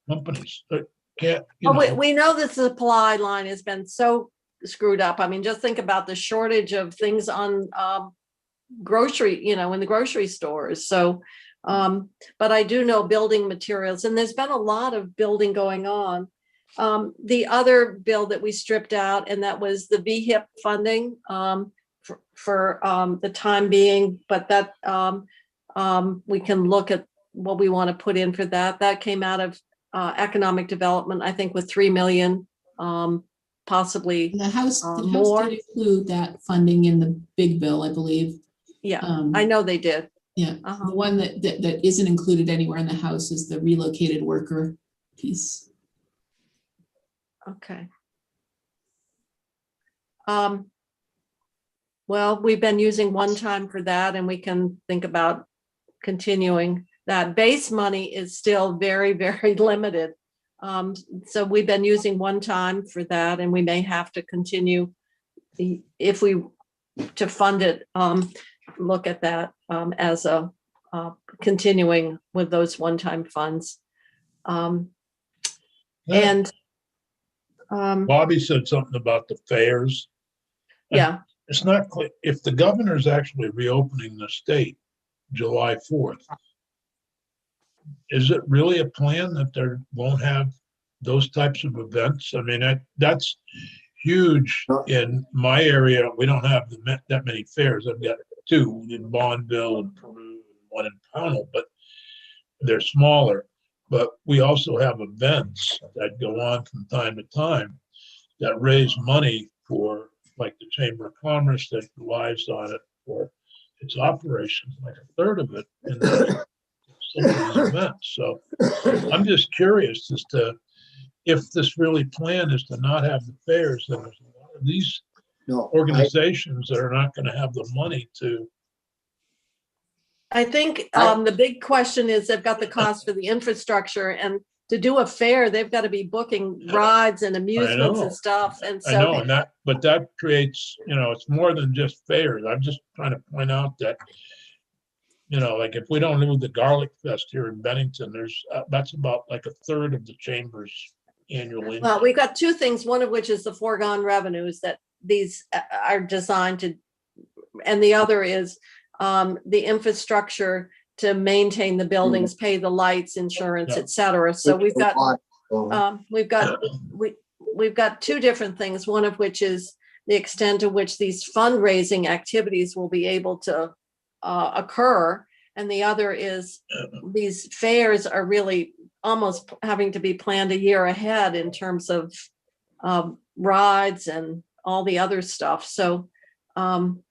Companies that can't. We know the supply line has been so screwed up. I mean, just think about the shortage of things on grocery, in the grocery stores. So, but I do know building materials, and there's been a lot of building going on. The other bill that we stripped out, and that was the VHIP funding for the time being, but that we can look at what we want to put in for that. That came out of economic development, I think, with 3 million, possibly. The House more. did include that funding in the big bill, I believe. Yeah, I know they did. Yeah, the one that isn't included anywhere in the House is the relocated worker piece. Okay. Well, we've been using one time for that, and we can think about continuing that. Base money is still very, very limited. So we've been using one time for that, and we may have to continue if we to fund it. Look at that as a continuing with those one-time funds. And Bobby said something about the fairs. yeah, It's not clear if the governor's actually reopening the state July 4th. Is it really a plan that there won't have those types of events? I mean, that's huge in my area. We don't have that many fairs. I've got 2 in Bonneville and Peru, and 1 in Pownell, but they're smaller. But we also have events that go on from time to time that raise money for, like the Chamber of Commerce that relies on it for its operations, like a third of it in the events. So I'm just curious as to if this really plan is to not have the fairs, then there's a lot of these organizations that are not going to have the money to. I think the big question is they've got the cost for the infrastructure, and to do a fair, they've got to be booking rides and amusements and stuff. And so I know, and that creates, it's more than just fairs. I'm just trying to point out that, like if we don't do the Garlic Fest here in Bennington, that's about like a third of the chamber's annual income. Well, we've got 2 things, one of which is the foregone revenues that these are designed to, and the other is the infrastructure to maintain the buildings, pay the lights, insurance, et cetera. So we've got 2 different things, one of which is the extent to which these fundraising activities will be able to occur. And the other is these fairs are really almost having to be planned a year ahead in terms of rides and all the other stuff. So, and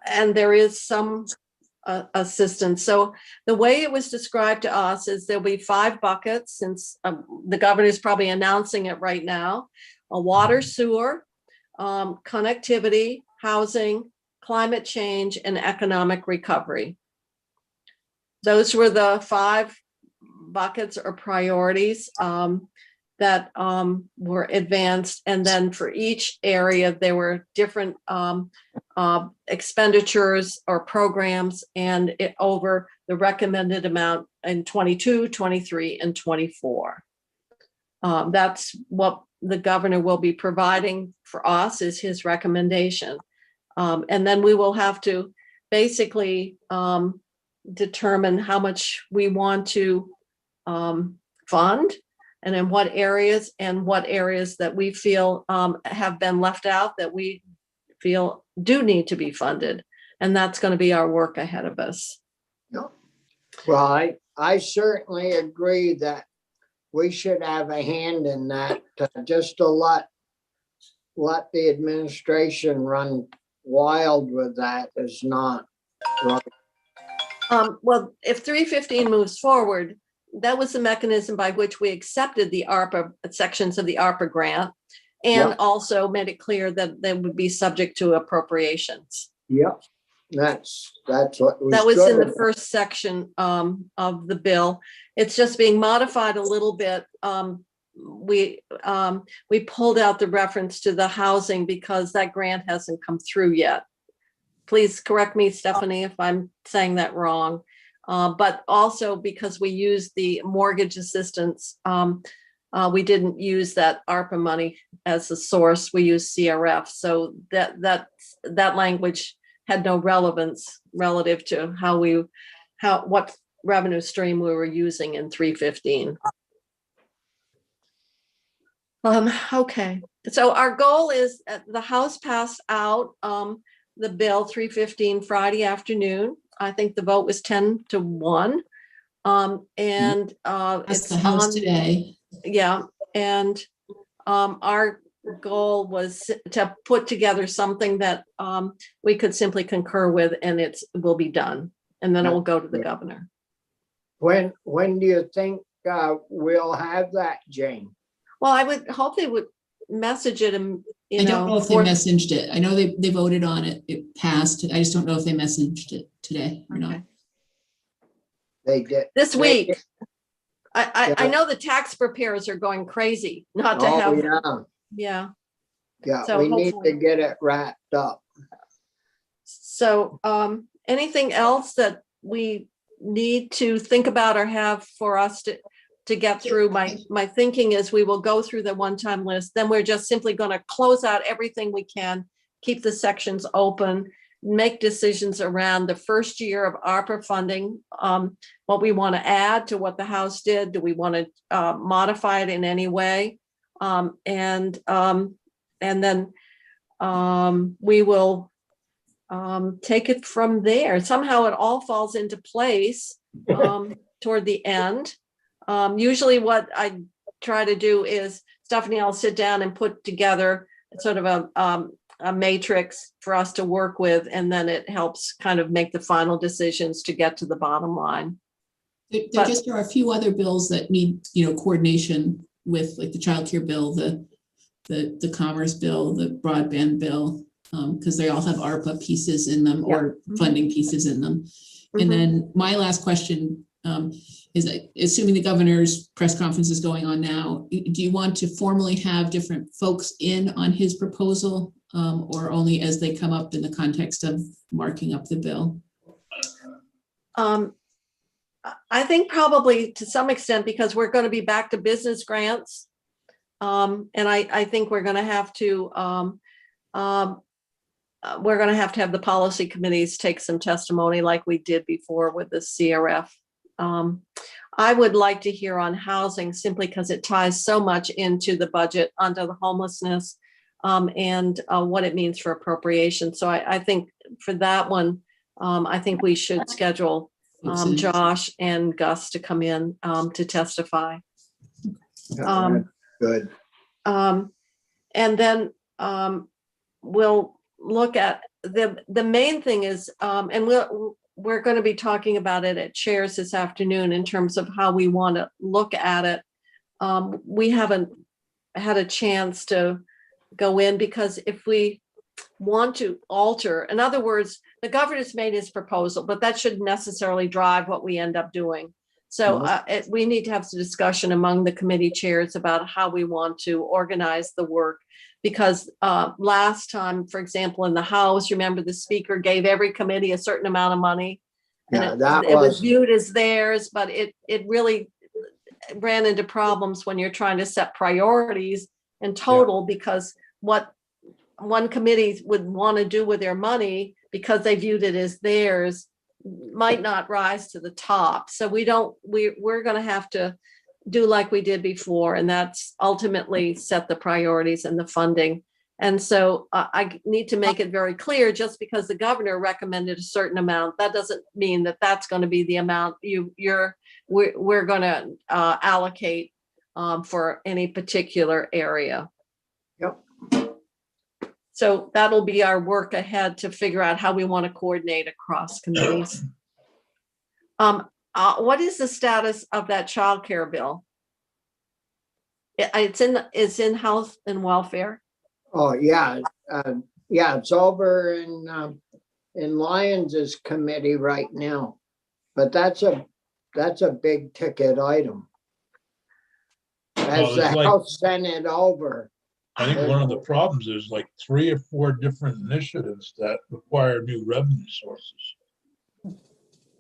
there is some assistance. So the way it was described to us is there'll be 5 buckets, since the governor's probably announcing it right now: a water, sewer, connectivity, housing, climate change, and economic recovery. Those were the 5 buckets or priorities that were advanced. And then for each area, there were different expenditures or programs, and over the recommended amount in 22, 23, and 24. That's what the governor will be providing for us, is his recommendation. And then we will have to basically determine how much we want to fund, and in what areas, and what areas that we feel have been left out that we feel do need to be funded. And that's going to be our work ahead of us. Well, I certainly agree that we should have a hand in that. Just to let the administration run wild with that is not right. Well, if 315 moves forward, that was the mechanism by which we accepted the ARPA sections of the ARPA grant, and also made it clear that they would be subject to appropriations. Yep, that's what was that was good in the about it. first section of the bill. It's just being modified a little bit. We pulled out the reference to the housing because that grant hasn't come through yet. Please correct me, Stephanie, if I'm saying that wrong. But also because we used the mortgage assistance, we didn't use that ARPA money as a source. We used CRF, so that language had no relevance relative to what revenue stream we were using in 315. Okay, So our goal is, the House passed out the bill 315 Friday afternoon. I think the vote was 10-1. And That's it's the House on, today. yeah. And our goal was to put together something that we could simply concur with, and it will be done. And then it will go to the governor. When do you think we'll have that, Jane? Well, I would hope they would message it and, I don't know if they for- messaged it. I know they voted on it. It passed. I just don't know if they messaged it today or not. Okay. They did. This They week. did. I Yeah. know the tax preparers are going crazy not to Oh, have, yeah, yeah. yeah, So we need hopefully- to get it wrapped up. So anything else that we need to think about or have for us to get through? My thinking is we will go through the one-time list, then we're just simply going to close out everything we can, keep the sections open, make decisions around the first year of ARPA funding, what we want to add to what the House did. Do we want to modify it in any way? And then we will take it from there. Somehow it all falls into place toward the end. Usually what I try to do is, Stephanie, I'll sit down and put together sort of a matrix for us to work with, and then it helps kind of make the final decisions to get to the bottom line. There But- just are a few other bills that need, coordination with, like the childcare bill, the commerce bill, the broadband bill, because they all have ARPA pieces in them or funding pieces in them. And then my last question is that, assuming the governor's press conference is going on now, do you want to formally have different folks in on his proposal, or only as they come up in the context of marking up the bill? I think probably to some extent, because we're going to be back to business grants. And I think we're going to have to have the policy committees take some testimony like we did before with the CRF. I would like to hear on housing, simply because it ties so much into the budget under the homelessness and what it means for appropriation. So I think for that one, I think we should schedule Josh and Gus to come in to testify. Good. And then we'll look at the main thing is, and we're going to be talking about it at chairs this afternoon in terms of how we want to look at it. We haven't had a chance to go in, because if we want to alter, in other words, the governor's made his proposal, but that shouldn't necessarily drive what we end up doing. So we need to have some discussion among the committee chairs about how we want to organize the work. Because last time, for example, in the House, remember the speaker gave every committee a certain amount of money. And Yeah, it was viewed as theirs, but it really ran into problems when you're trying to set priorities in total, because what one committee would want to do with their money, because they viewed it as theirs, might not rise to the top. So we're going to have to do like we did before, and that's ultimately set the priorities and the funding. And so I need to make it very clear, just because the governor recommended a certain amount, that doesn't mean that that's going to be the amount we're going to allocate for any particular area. Yep. So that'll be our work ahead to figure out how we want to coordinate across committees. What is the status of that childcare bill? It's in health and welfare. Oh, yeah. Yeah, it's over in Lyons's committee right now. But that's a big ticket item. As Well, the it's like- House sent it over. I think one of the problems is like 3 or 4 different initiatives that require new revenue sources.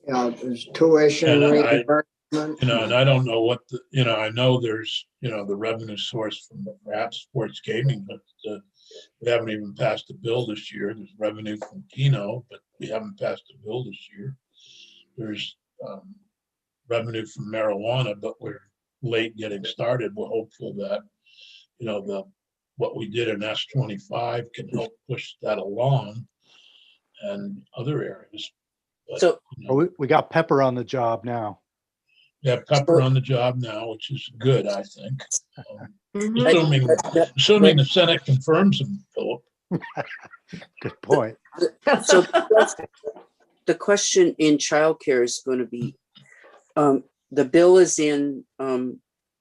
There's tuition And reimbursement. And I don't know what I know there's, the revenue source from perhaps sports gaming, but we haven't even passed a bill this year. There's revenue from Keno, but we haven't passed a bill this year. There's revenue from marijuana, but we're late getting started. We're hopeful that, the what we did in S-25 can help push that along and other areas. But, So- you know, We got Pepper on the job now. we have Pepper on the job now, which is good, I think. Mhm. Assuming the Senate confirms him, Philip. Good point. So the question in childcare is going to be, the bill is in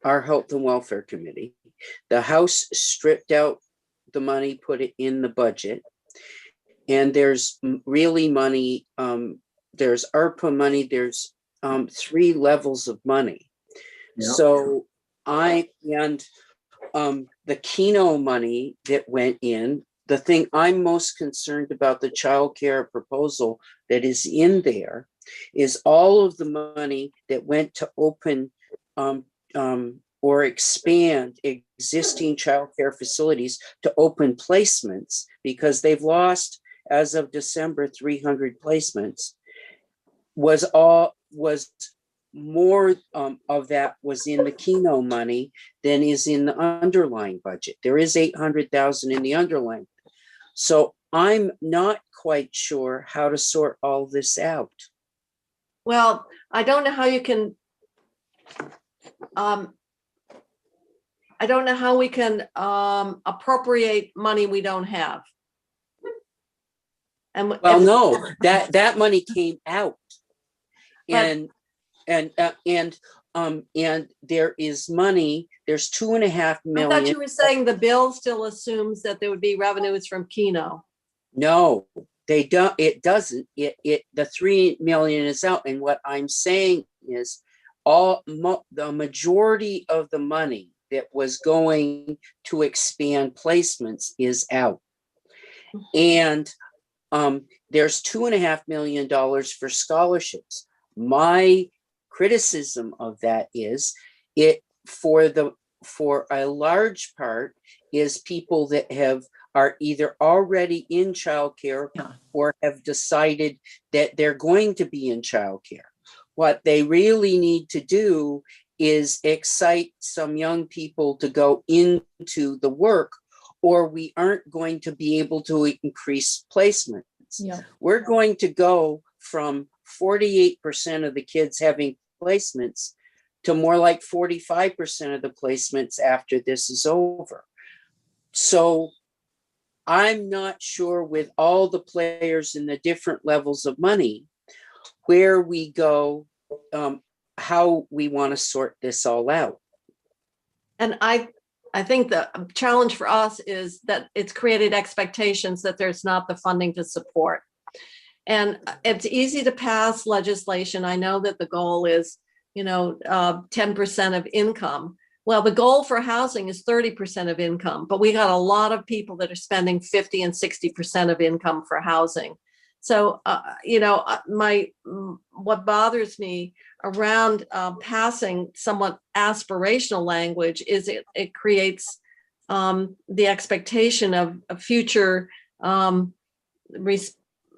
our Health and Welfare Committee. The House stripped out the money, put it in the budget. And there's really money, there's ARPA money, there's 3 levels of money. Yeah. So the Keno money that went in, the thing I'm most concerned about the childcare proposal that is in there is all of the money that went to open or expand existing childcare facilities to open placements, because they've lost, as of December, 300 placements, was more of that was in the Keno money than is in the underlying budget. There is 800,000 in the underlying. So I'm not quite sure how to sort all this out. Well, I don't know how you can, I don't know how we can appropriate money we don't have. And Well, if- no, that money came out. But- And there is money, there's 2.5 I thought million. you were saying the bill still assumes that there would be revenues from Keno. No, they don't, it doesn't. The 3 million is out. And what I'm saying is the majority of the money that was going to expand placements is out. And there's $2.5 million for scholarships. My criticism of that is for a large part is people that are either already in childcare or have decided that they're going to be in childcare. What they really need to do is excite some young people to go into the work, or we aren't going to be able to increase placements. Yeah. We're going to go from 48% of the kids having placements to more like 45% of the placements after this is over. So I'm not sure, with all the players in the different levels of money, where we go, how we want to sort this all out. And I think the challenge for us is that it's created expectations that there's not the funding to support. And it's easy to pass legislation. I know that the goal is, 10% of income. Well, the goal for housing is 30% of income, but we got a lot of people that are spending 50 and 60% of income for housing. So, what bothers me around passing somewhat aspirational language is it creates the expectation of future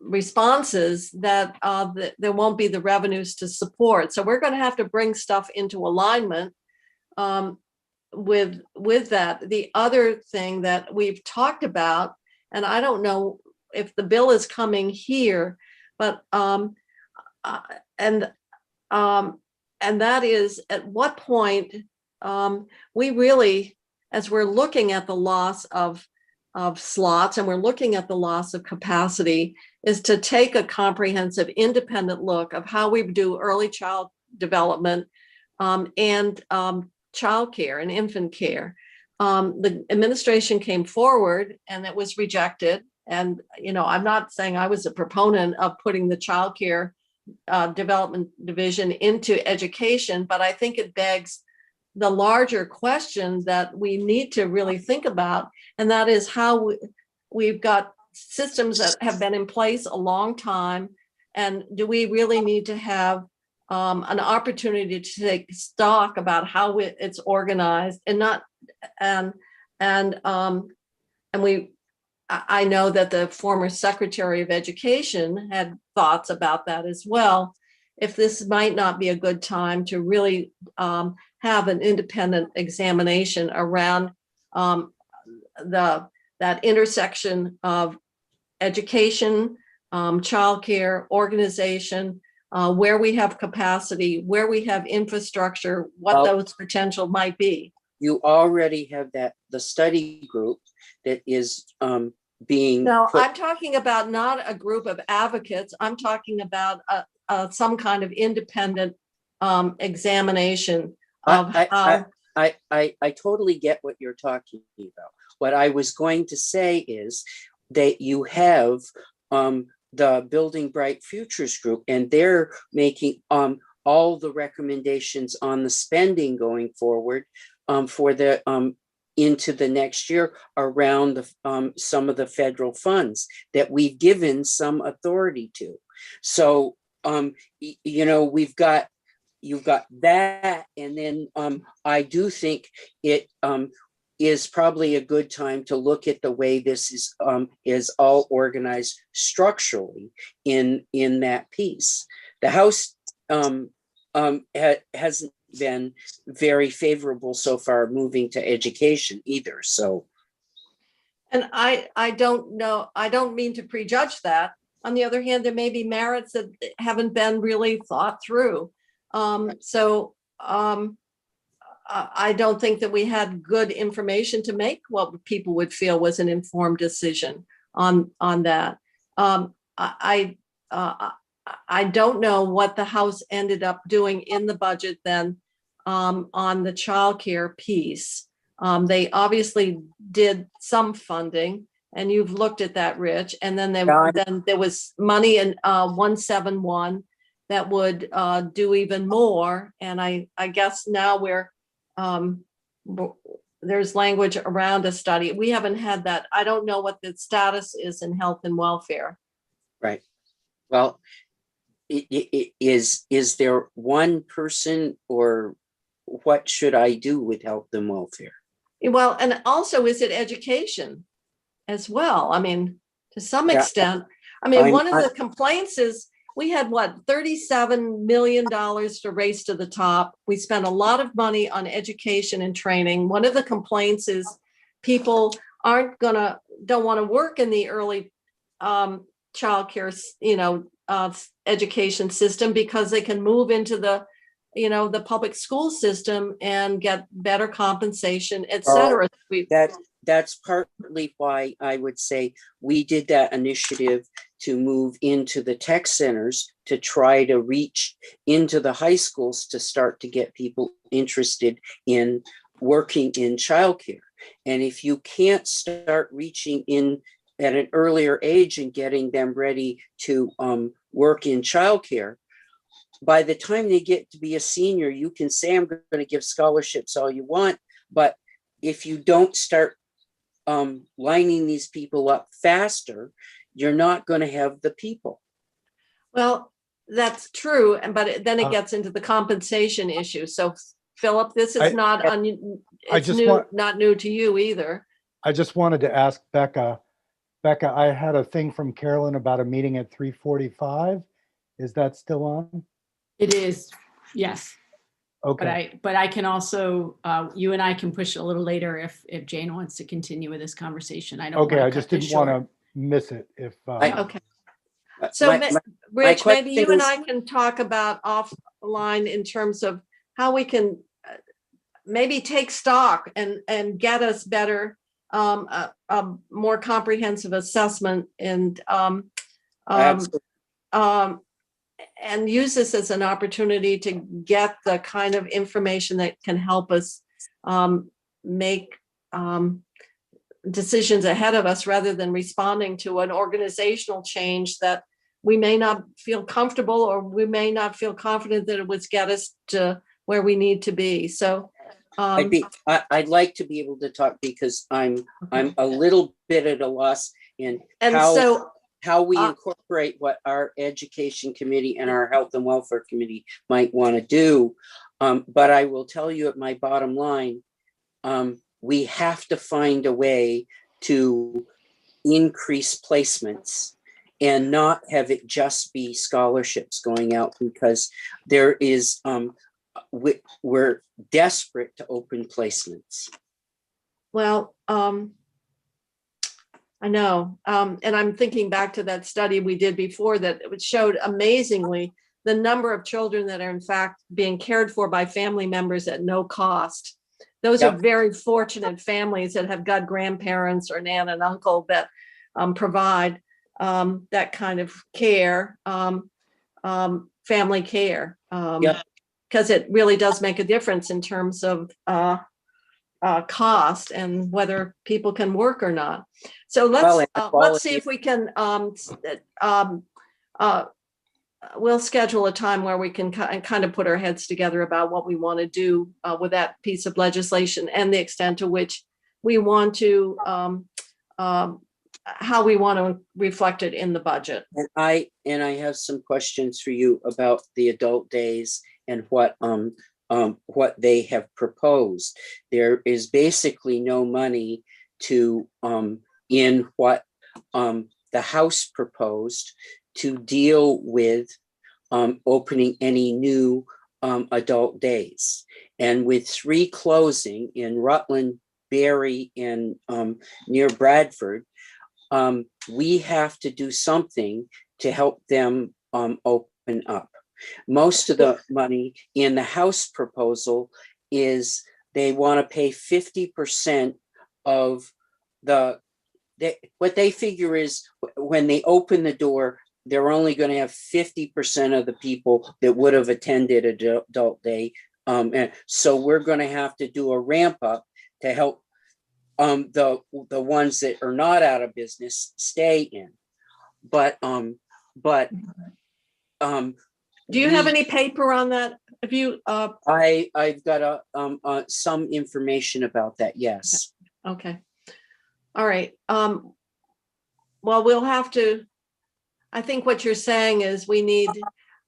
responses that there won't be the revenues to support. So we're going to have to bring stuff into alignment with that. The other thing that we've talked about, and I don't know if the bill is coming here, but and that is, at what point we really, as we're looking at the loss of slots and we're looking at the loss of capacity, is to take a comprehensive, independent look of how we do early child development and child care and infant care. The administration came forward and it was rejected. And, I'm not saying I was a proponent of putting the child care development division into education, but I think it begs the larger question that we need to really think about. And that is how we've got systems that have been in place a long time. And do we really need to have an opportunity to take stock about how it's organized and not, I know that the former Secretary of Education had thoughts about that as well. If this might not be a good time to really have an independent examination around that intersection of education, childcare, organization, where we have capacity, where we have infrastructure, what Well, those potential might be. You already have the study group that is being No, put. I'm talking about not a group of advocates. I'm talking about some kind of independent examination of how. I totally get what you're talking about. What I was going to say is that you have the Building Bright Futures group, and they're making all the recommendations on the spending going forward for the into the next year around the some of the federal funds that we've given some authority to. So you know, you've got that, and then I do think it is probably a good time to look at the way this is all organized structurally in that piece. The House hasn't been very favorable so far moving to education either. So, And I don't know, I don't mean to prejudge that. On the other hand, there may be merits that haven't been really thought through. I don't think that we had good information to make what people would feel was an informed decision on that. I don't know what the House ended up doing in the budget then on the childcare piece. They obviously did some funding, and you've looked at that, Rich. And then there was money in 171 that would do even more. And I guess now there's language around a study. We haven't had that. I don't know what the status is in health and welfare. right. Well, is there one person, or what should I do with health and welfare? Well, and also, is it education as well? I mean, to some extent, I mean, one of the complaints is we had $37 million to race to the top. We spent a lot of money on education and training. One of the complaints is people don't want to work in the early childcare, education system because they can move into the public school system and get better compensation, et cetera. That's partly why I would say we did that initiative to move into the tech centers to try to reach into the high schools to start to get people interested in working in childcare. And if you can't start reaching in at an earlier age and getting them ready to work in childcare, by the time they get to be a senior, you can say, I'm going to give scholarships all you want, but if you don't start lining these people up faster, you're not going to have the people. Well, that's true, but then it gets into the compensation issue. So, Philip, this is not new to you either. I just wanted to ask Becca. Becca, I had a thing from Carolyn about a meeting at 3:45. Is that still on? It is, yes. Okay. But I can also, you and I can push a little later if Jane wants to continue with this conversation. I don't. Okay, I just didn't want to miss it if. Okay. So, Rich, maybe you and I can talk about offline in terms of how we can maybe take stock and get us better, a more comprehensive assessment and use this as an opportunity to get the kind of information that can help us make decisions ahead of us rather than responding to an organizational change that we may not feel comfortable or we may not feel confident that it would get us to where we need to be. So I'd like to be able to talk because I'm a little bit at a loss in how we incorporate what our education committee and our health and welfare committee might want to do. But I will tell you at my bottom line, we have to find a way to increase placements and not have it just be scholarships going out, because there is, we're desperate to open placements. Well, I know. And I'm thinking back to that study we did before that it showed amazingly the number of children that are in fact being cared for by family members at no cost. Those are Yep. very fortunate families that have got grandparents or an aunt and uncle that provide that kind of care, family care. Yep. Because it really does make a difference in terms of cost and whether people can work or not. So Well, and the let's see quality- if we can we'll schedule a time where we can kind of put our heads together about what we want to do with that piece of legislation and the extent to which we want to how we want to reflect it in the budget. And I have some questions for you about the adult days and what they have proposed. There is basically no money to in what the House proposed to deal with opening any new adult days. And with 3 closing in Rutland, Barry, and near Bradford, we have to do something to help them open up. Most of the money in the House proposal is they want to pay 50% of what they figure is when they open the door, they're only going to have 50% of the people that would have attended adult day. And so we're going to have to do a ramp up to help the ones that are not out of business stay in. But Do you have any paper on that? Have you I've got some information about that, yes. okay. All right. Well, we'll have to, I think what you're saying is we need,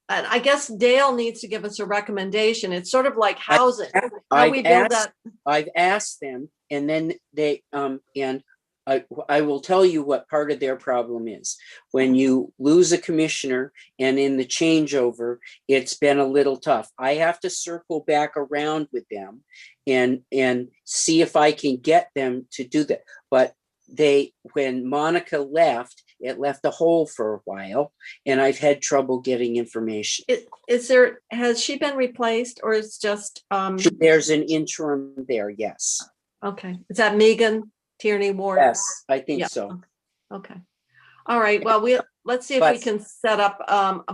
and I guess Dale needs to give us a recommendation. It's sort of like housing. How we build that. I've asked them, and then they and I will tell you what part of their problem is. When you lose a commissioner and in the changeover, it's been a little tough. I have to circle back around with them and see if I can get them to do that. But when Monica left, it left a hole for a while, and I've had trouble getting information. Has she been replaced, or it's just There's an interim there, yes. okay. Is that Megan Tierney Ward? Yes, I think Yeah. so. Okay. All right. Well, let's see if we can set up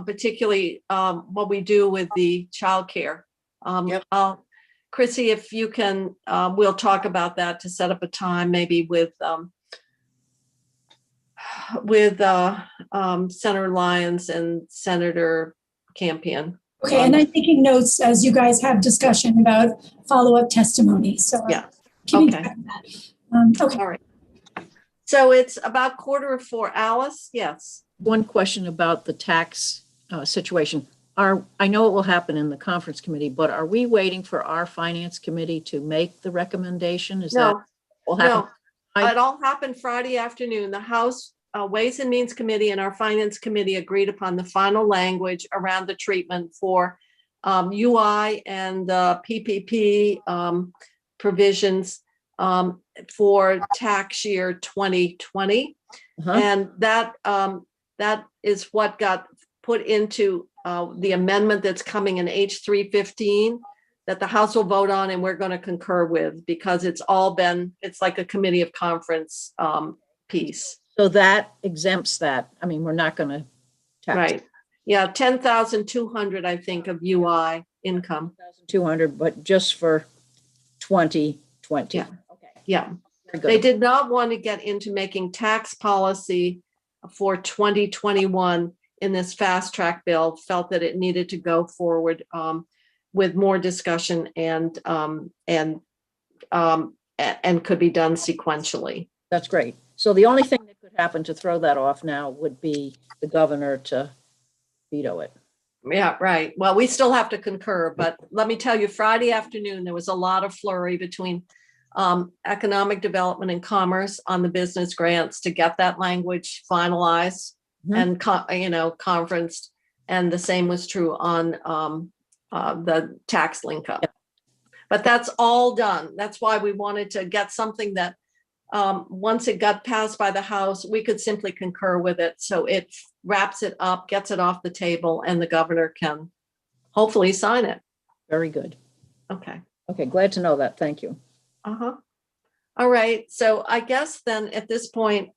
particularly what we do with the childcare. Yep. Chrissy, if you can, we'll talk about that to set up a time, maybe with Senator Lyons and Senator Campion. Okay, and I'm taking notes as you guys have discussion about follow-up testimony, so. Yeah. keeping Okay. track of that. Okay. All right. So it's about 3:45. Alice, yes. One question about the tax situation. I know it will happen in the conference committee, but are we waiting for our finance committee to make the recommendation? Is that No, will happen? no. It all happened Friday afternoon. The House Ways and Means Committee and our Finance Committee agreed upon the final language around the treatment for UI and PPP provisions for tax year 2020. Uh-huh. And that is what got put into the amendment that's coming in H 315 that the House will vote on and we're going to concur with, because it's like a committee of conference piece. So that exempts that. I mean, we're not going to tax. Right. Yeah, 10,200, I think, of UI income. 200, but just for 2020. Yeah. Okay. Yeah. Very good. They did not want to get into making tax policy for 2021 in this fast track bill, felt that it needed to go forward with more discussion and could be done sequentially. That's great. So the only thing that could happen to throw that off now would be the governor to veto it. Yeah, right. Well, we still have to concur, but let me tell you, Friday afternoon, there was a lot of flurry between economic development and commerce on the business grants to get that language finalized and conferenced. And the same was true on the tax link up. Yeah. But that's all done. That's why we wanted to get something that once it got passed by the House, we could simply concur with it. So it wraps it up, gets it off the table, and the governor can hopefully sign it. Very good. Okay. Okay, glad to know that. Thank you. Uh-huh. All right. So I guess then at this point,